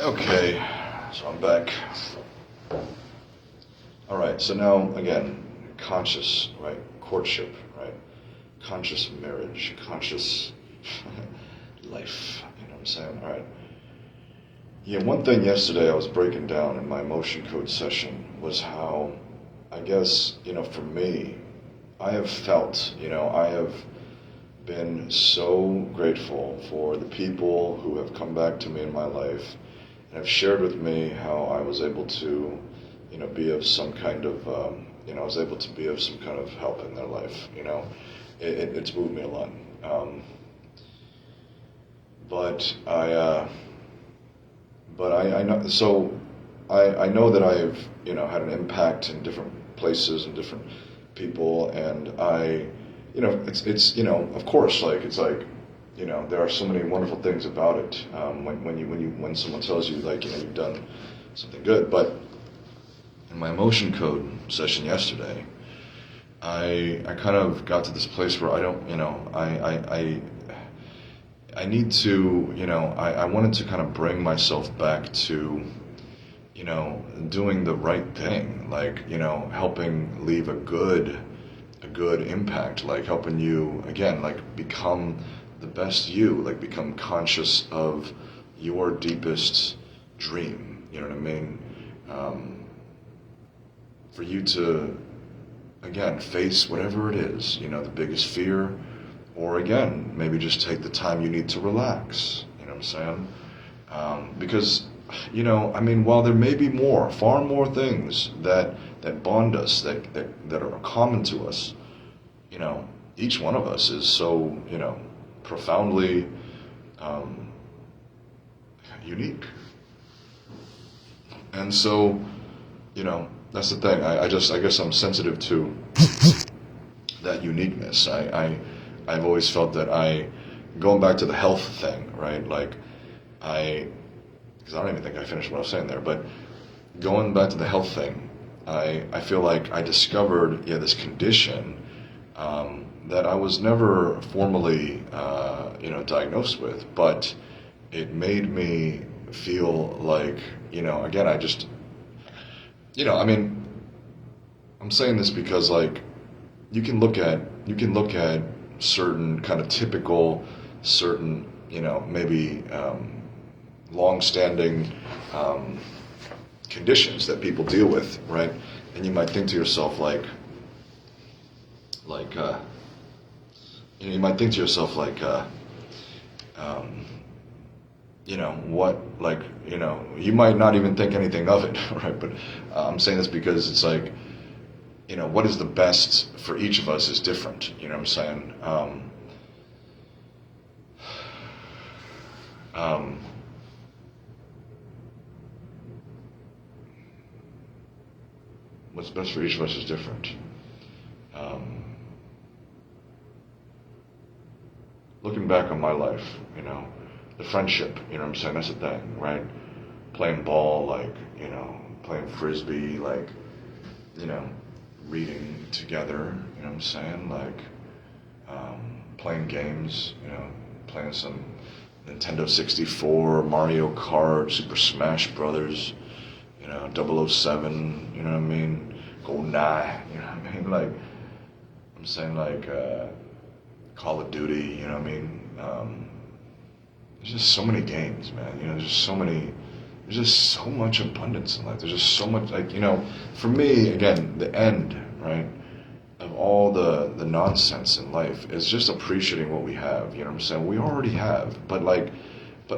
Okay, so I'm back. All right, so now again, conscious, right? Courtship, right? Conscious marriage, conscious life. You know what I'm saying? All right. Yeah, one thing yesterday I was breaking down in my emotion code session was how, I guess, for me, I have felt, I have been so grateful for the people who have come back to me in my life and have shared with me how I was able to, be of some kind of, I was able to be of some kind of help in their life. It's moved me a lot. But I know, so I know that I've, had an impact in different places and different people, and it's of course, like, it's like, there are so many wonderful things about it, when someone tells you, like, you've done something good. But in my emotion code session yesterday, I kind of got to this place where I don't, I need to, I wanted to kind of bring myself back to, doing the right thing, like, helping leave a good impact, like helping you, again, like, become the best you, like, become conscious of your deepest dream, you know what I mean? For you to, again, face whatever it is, the biggest fear, or again, maybe just take the time you need to relax, you know what I'm saying? Because, while there may be far more things that bond us, that are common to us, each one of us is so, profoundly unique. And so, that's the thing. I guess I'm sensitive to that uniqueness. I've always felt that going back to the health thing, right? Like, because I don't even think I finished what I was saying there, but going back to the health thing, I feel like I discovered, this condition, that I was never formally, diagnosed with, but it made me feel like, again, I just, I'm saying this because, like, you can look at certain kind of typical, certain, maybe long-standing conditions that people deal with, right? And you might think to yourself, you might think to yourself, what, like, you might not even think anything of it, right? But I'm saying this because it's like, what is the best for each of us is different, you know what I'm saying? What's best for each of us is different. Looking back on my life, the friendship, you know what I'm saying, that's the thing, right? Playing ball, like, playing frisbee, like, reading together, you know what I'm saying, like, playing games, playing some Nintendo 64, Mario Kart, Super Smash Brothers, 007, you know what I mean, GoldenEye, you know what I mean, like, I'm saying, like, Call of Duty, you know what I mean, there's just so many games, man, there's just so much abundance in life, there's just so much, like, for me, again, the end, right, of all the nonsense in life is just appreciating what we have, you know what I'm saying, we already have, but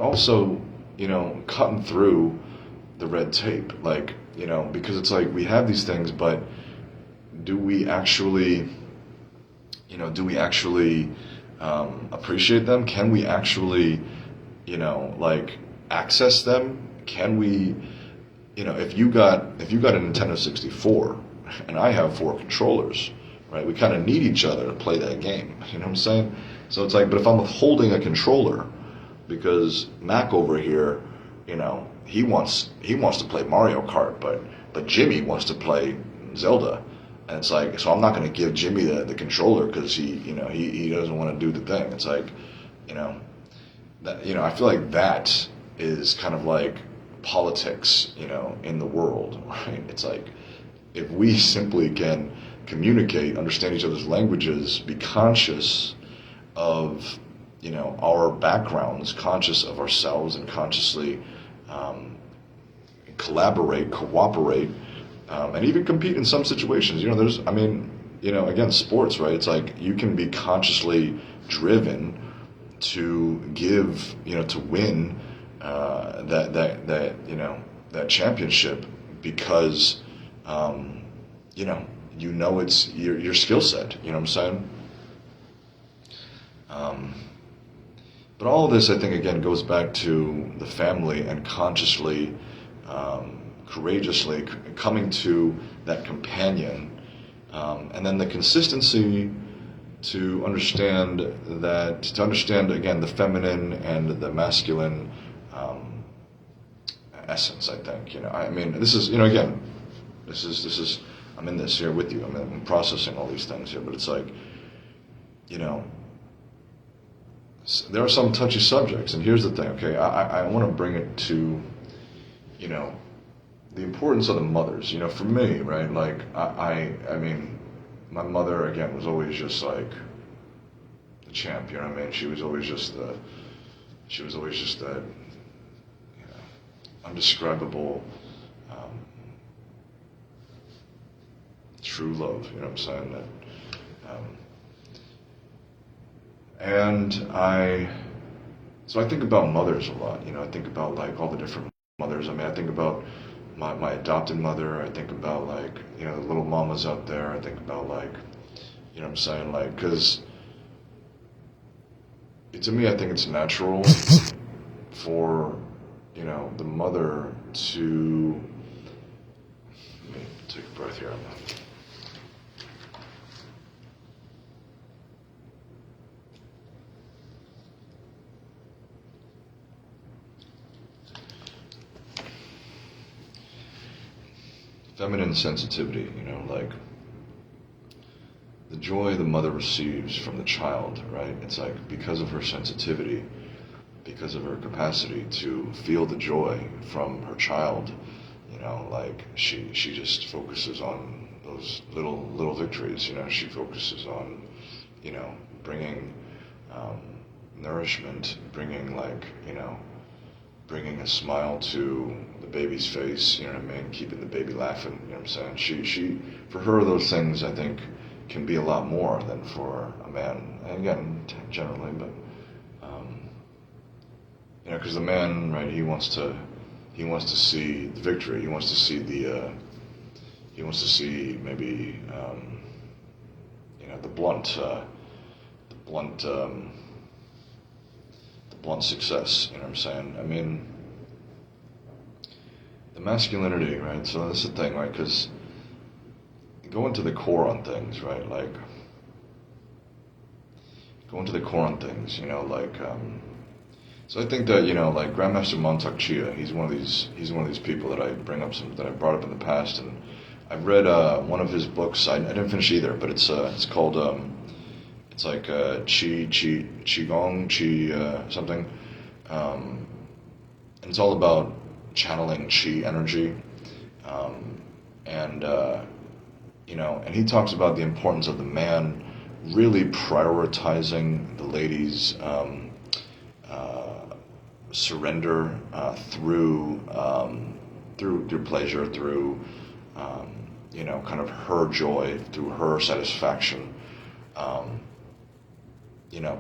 also, cutting through the red tape, like, because it's like, we have these things, but do we actually appreciate them? Can we actually, like, access them? Can we, if you got a Nintendo 64 and I have 4 controllers, right? We kind of need each other to play that game. You know what I'm saying? So it's like, but if I'm withholding a controller because Mac over here, he wants to play Mario Kart, but Jimmy wants to play Zelda. And it's like, so I'm not going to give Jimmy the controller because he doesn't want to do the thing. It's like, that, I feel like that is kind of like politics, in the world, right? It's like, if we simply can communicate, understand each other's languages, be conscious of, our backgrounds, conscious of ourselves, and consciously collaborate, cooperate, and even compete in some situations. Again, sports, right? It's like you can be consciously driven to give, to win that championship because, it's your skill set. You know what I'm saying? But all of this, I think, again, goes back to the family and consciously, courageously coming to that companion, and then the consistency to understand again the feminine and the masculine essence. I think this is again, this is I'm in this here with you. I'm processing all these things here, but it's like there are some touchy subjects, and here's the thing. Okay, I want to bring it to the importance of the mothers. For me, right? Like I mean, my mother again was always just like the champ. You know what I mean? She was always just that undescribable true love. You know what I'm saying? That. So I think about mothers a lot. I think about like all the different mothers. I think about my adopted mother. I think about like the little mamas out there. I think about like what I'm saying, like, because to me I think it's natural for the mother to. Let me take a breath here. Feminine sensitivity, like the joy the mother receives from the child, right? It's like because of her sensitivity, because of her capacity to feel the joy from her child, like she just focuses on those little victories. She focuses on, bringing nourishment, bringing bringing a smile to the baby's face, keeping the baby laughing, you know what I'm saying? She, for her, those things, I think, can be a lot more than for a man. And again, generally, but, because the man, right, he wants to see the victory. He wants to see maybe, the blunt success, you know what I'm saying? The masculinity, right? So that's the thing, right? Because going to the core on things, right? Like, going to the core on things, so I think that, like Grandmaster Montauk Chia, he's one of these people that I bring up that I brought up in the past, and I've read one of his books. I didn't finish either, but it's called, it's like Qigong, something. And it's all about channeling Qi energy. And he talks about the importance of the man really prioritizing the lady's surrender through pleasure, through kind of her joy, through her satisfaction.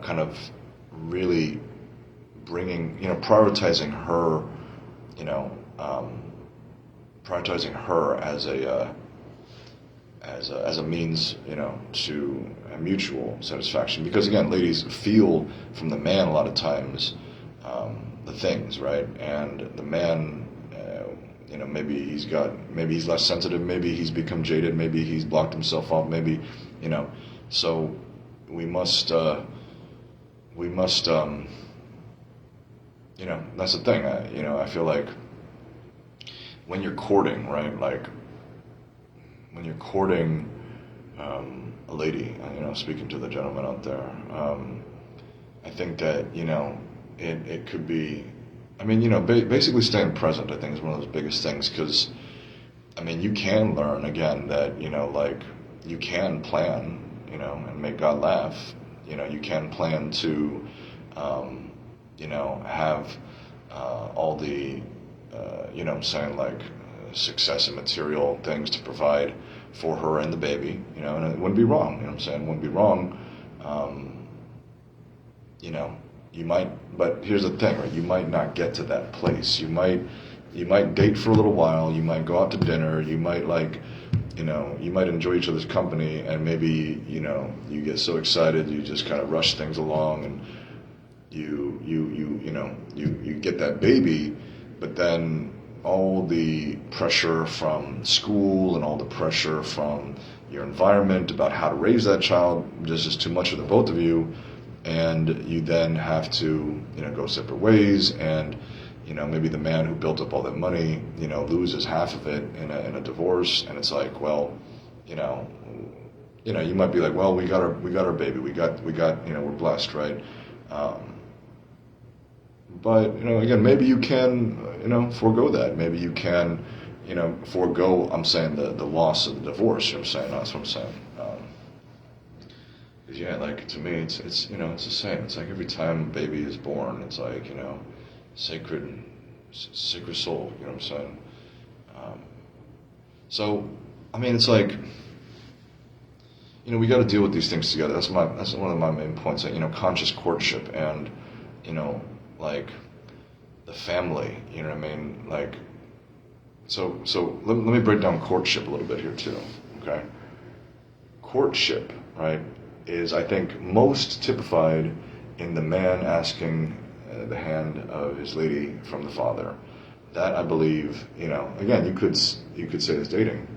Kind of really bringing, prioritizing her, prioritizing her as a means, to a mutual satisfaction. Because again, ladies feel from the man a lot of times the things, right? And the man, maybe he's less sensitive, maybe he's become jaded, maybe he's blocked himself off, maybe, so we must, that's the thing. I feel like when you're courting, right? Like when you're courting a lady, speaking to the gentleman out there, I think that it could be I mean, basically staying present, I think, is one of those biggest things because, I mean, you can learn again that, like, you can plan, and make God laugh. You can plan to, have all the, what I'm saying, like, success and material things to provide for her and the baby, and it wouldn't be wrong, what I'm saying? It wouldn't be wrong. You might, but here's the thing, right? You might not get to that place. You might date for a little while. You might go out to dinner. You might you might enjoy each other's company, and maybe, you get so excited you just kind of rush things along, and you get that baby, but then all the pressure from school and all the pressure from your environment about how to raise that child, there's just too much for the both of you. And you then have to, go separate ways, and, maybe the man who built up all that money, loses half of it in a divorce, and it's like, well, you might be like, well, we got our baby, we got, we're blessed, right? But, again, maybe you can, forego that. Maybe you can, forego, I'm saying, the loss of the divorce, I'm saying, that's what I'm saying. Yeah, like, to me, it's it's the same. It's like every time a baby is born, it's like, sacred soul, what I'm saying? So, I mean, it's like, we got to deal with these things together. That's one of my main points, like, conscious courtship and, like, the family, you know what I mean? Like, so let me break down courtship a little bit here too, okay? Courtship, right, is, I think, most typified in the man asking the hand of his lady from the father. That, I believe, again, you could say it's dating,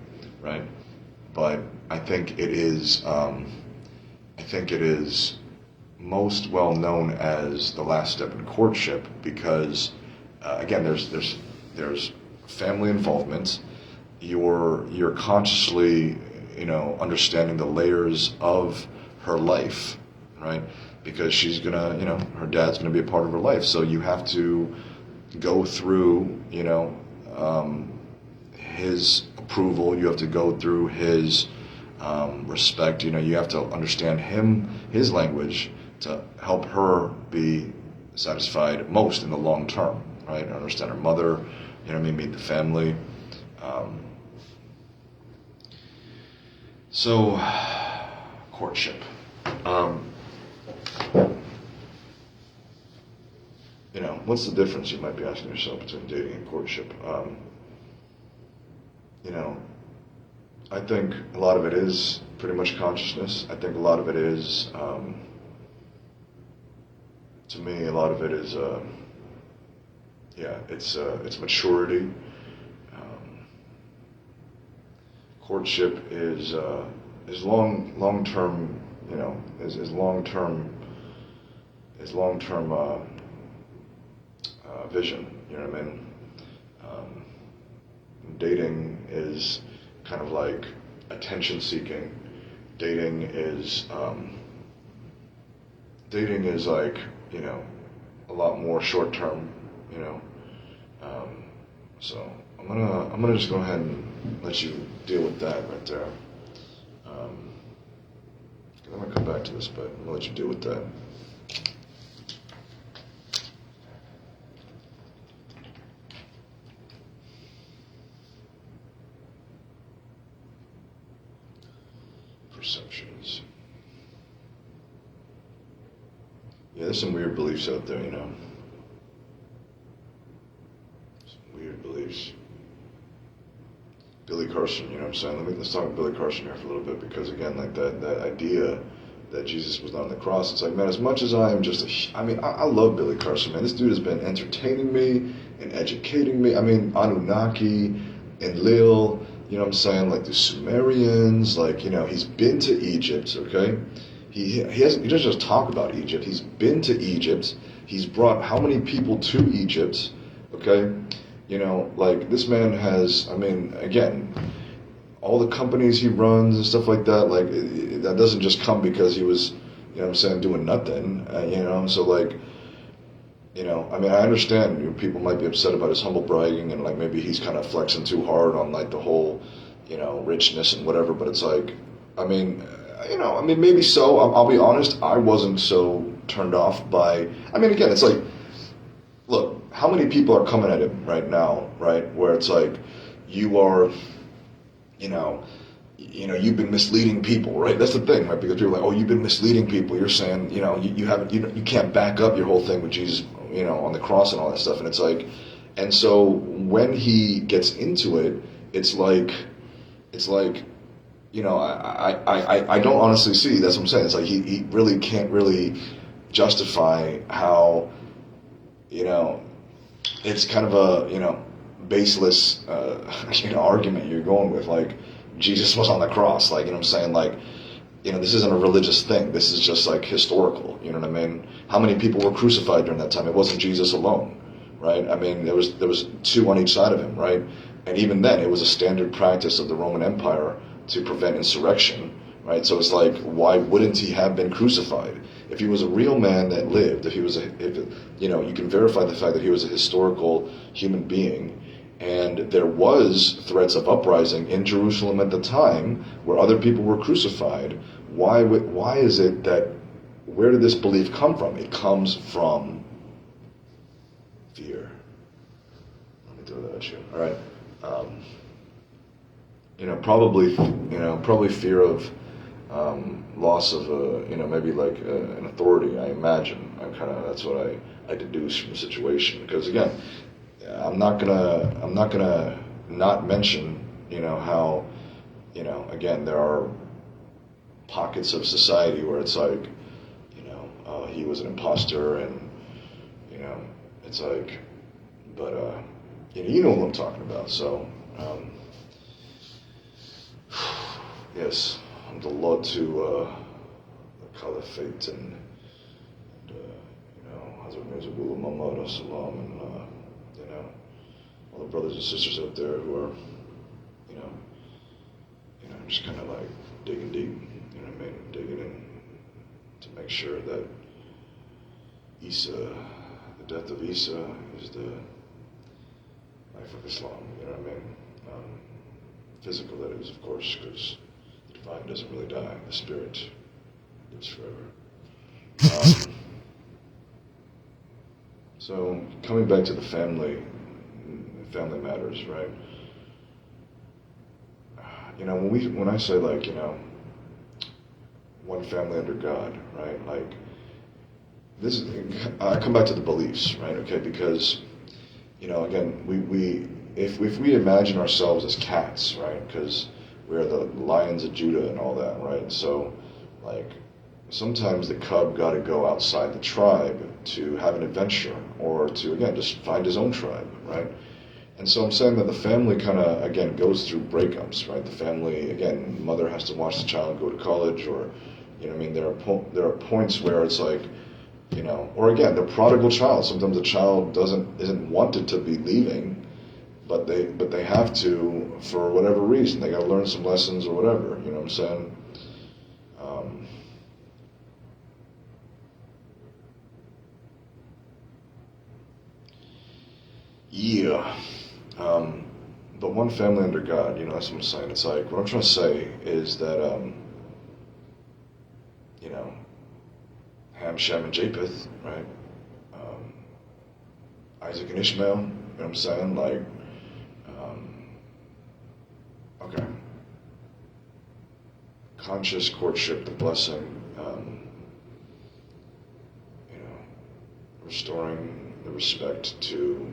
right? But I think it is most well known as the last step in courtship because, again, there's family involvement. You're consciously, understanding the layers of her life, right? Because she's gonna, her dad's gonna be a part of her life. So you have to go through, his approval. You have to go through his respect. You have to understand his language to help her be satisfied most in the long term, right? Understand her mother, meet the family. So, courtship. What's the difference, you might be asking yourself, between dating and courtship? I think a lot of it is pretty much consciousness. I think a lot of it is, to me, a lot of it is, it's maturity. Courtship is long term, is long term vision. You know what I mean? Dating is kind of like attention seeking. Dating is like, a lot more short term. So I'm gonna just go ahead and let you deal with that right there. I'm gonna come back to this, but I'm gonna let you deal with that. Perceptions. Yeah, there's some weird beliefs out there, Some weird beliefs. Billy Carson, what I'm saying? Let's talk about Billy Carson here for a little bit, because again, like that idea that Jesus was not on the cross, it's like, man, as much as I am I love Billy Carson, man. This dude has been entertaining me and educating me. I mean, Anunnaki, Enlil, what I'm saying? Like the Sumerians, like, he's been to Egypt, okay? He doesn't just talk about Egypt. He's been to Egypt. He's brought how many people to Egypt, okay? Like, this man has, again, all the companies he runs and stuff like that, like, that doesn't just come because he was, doing nothing, so, like, I mean, I understand people might be upset about his humble bragging and like maybe he's kind of flexing too hard on like the whole, richness and whatever. But it's like, I mean, I mean, maybe so. I'll be honest. I wasn't so turned off by. I mean, again, it's like, look, how many people are coming at him right now, right? Where it's like, you are, you know, you've been misleading people, right? That's the thing, right? Because people are like, oh, you've been misleading people. You're saying, you haven't, you can't back up your whole thing with Jesus, on the cross and all that stuff. And it's like, and so when he gets into it, it's like, I don't honestly see. That's what I'm saying. It's like he really can't really justify how, it's kind of a baseless argument you're going with. Like Jesus was on the cross. Like what I'm saying. Like this isn't a religious thing. This is just like historical. You know what I mean? How many people were crucified during that time? It wasn't Jesus alone, right? I mean, there was two on each side of him, right? And even then, it was a standard practice of the Roman Empire to prevent insurrection, right? So it's like, why wouldn't he have been crucified? If he was a real man that lived, if you can verify the fact that he was a historical human being, and there was threats of uprising in Jerusalem at the time where other people were crucified, why is it that, where did this belief come from? It comes from fear. Let me throw that at you. All right. Probably fear of loss of maybe like an authority. I imagine. That's what I deduce from the situation. Because again, I'm not gonna not mention how again there are pockets of society where it's like he was an imposter and it's like, but you know what I'm talking about. So yes, the law to the caliphate and Hazrat Mirza Ghulam Muhammad Salam and all the brothers and sisters out there who are just kind of like digging deep, digging in to make sure that the death of Isa is the life of Islam, physical that is, of course, because the divine doesn't really die, the spirit lives forever. So coming back to the family matters, right? When I say like, one family under God, right? Like I come back to the beliefs, right? Okay, because again, if we imagine ourselves as cats, right? Because we are the lions of Judah and all that, right? So like sometimes the cub got to go outside the tribe to have an adventure or to again just find his own tribe, right? And so I'm saying that the family kind of, again, goes through breakups, right? The family, again, mother has to watch the child go to college or, there are points where it's like, or again, the prodigal child. Sometimes the child isn't wanted to be leaving, but they have to for whatever reason. They got to learn some lessons or whatever, you know what I'm saying? Yeah. But one family under God, that's what I'm saying. It's like, what I'm trying to say is that, Ham, Shem, and Japheth, right? Isaac and Ishmael, you know what I'm saying? Like, okay. Conscious courtship, the blessing, restoring the respect to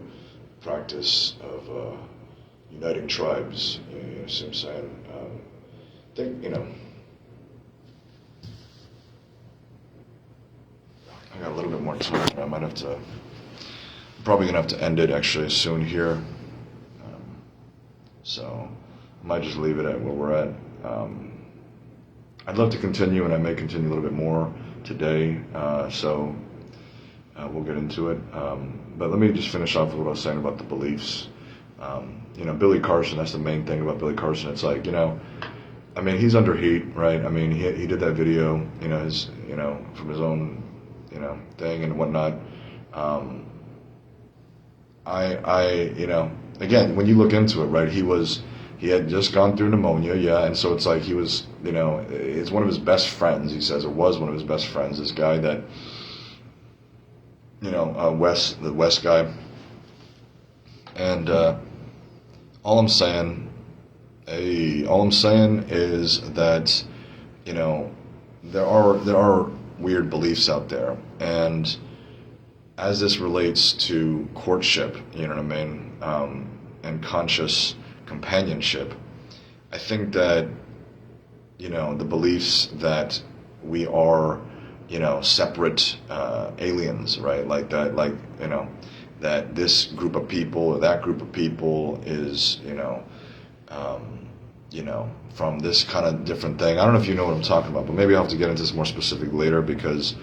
practice of uniting tribes, you see what I'm saying? I think, I got a little bit more time. I'm probably going to have to end it actually soon here. So I might just leave it at where we're at. I'd love to continue, and I may continue a little bit more today. So we'll get into it. But let me just finish off with what I was saying about the beliefs. Billy Carson, that's the main thing about Billy Carson. It's like, he's under heat, right? He did that video, from his own, thing and whatnot. Um, again, when you look into it, right, he had just gone through pneumonia, yeah, and so it's like he was, it's one of his best friends, he says it was one of his best friends, this guy that, the West guy, and all I'm saying, all I'm saying is that, there are weird beliefs out there, and as this relates to courtship, you know what I mean, and conscious companionship, I think that, the beliefs that we are, separate aliens, right? Like that, that this group of people or that group of people is, from this kind of different thing. I don't know if you know what I'm talking about, but maybe I'll have to get into this more specific later because,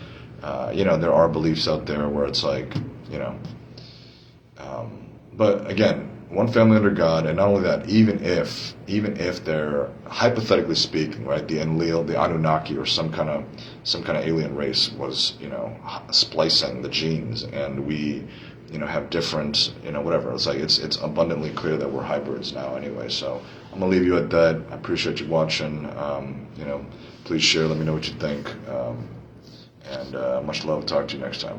there are beliefs out there where it's like, but again, one family under God, and not only that, even if they're hypothetically speaking, right, the Enlil, the Anunnaki, or some kind of alien race was, splicing the genes, and we, have different, whatever. It's like it's abundantly clear that we're hybrids now, anyway. So I'm gonna leave you at that. I appreciate you watching. Please share. Let me know what you think. And much love. Talk to you next time.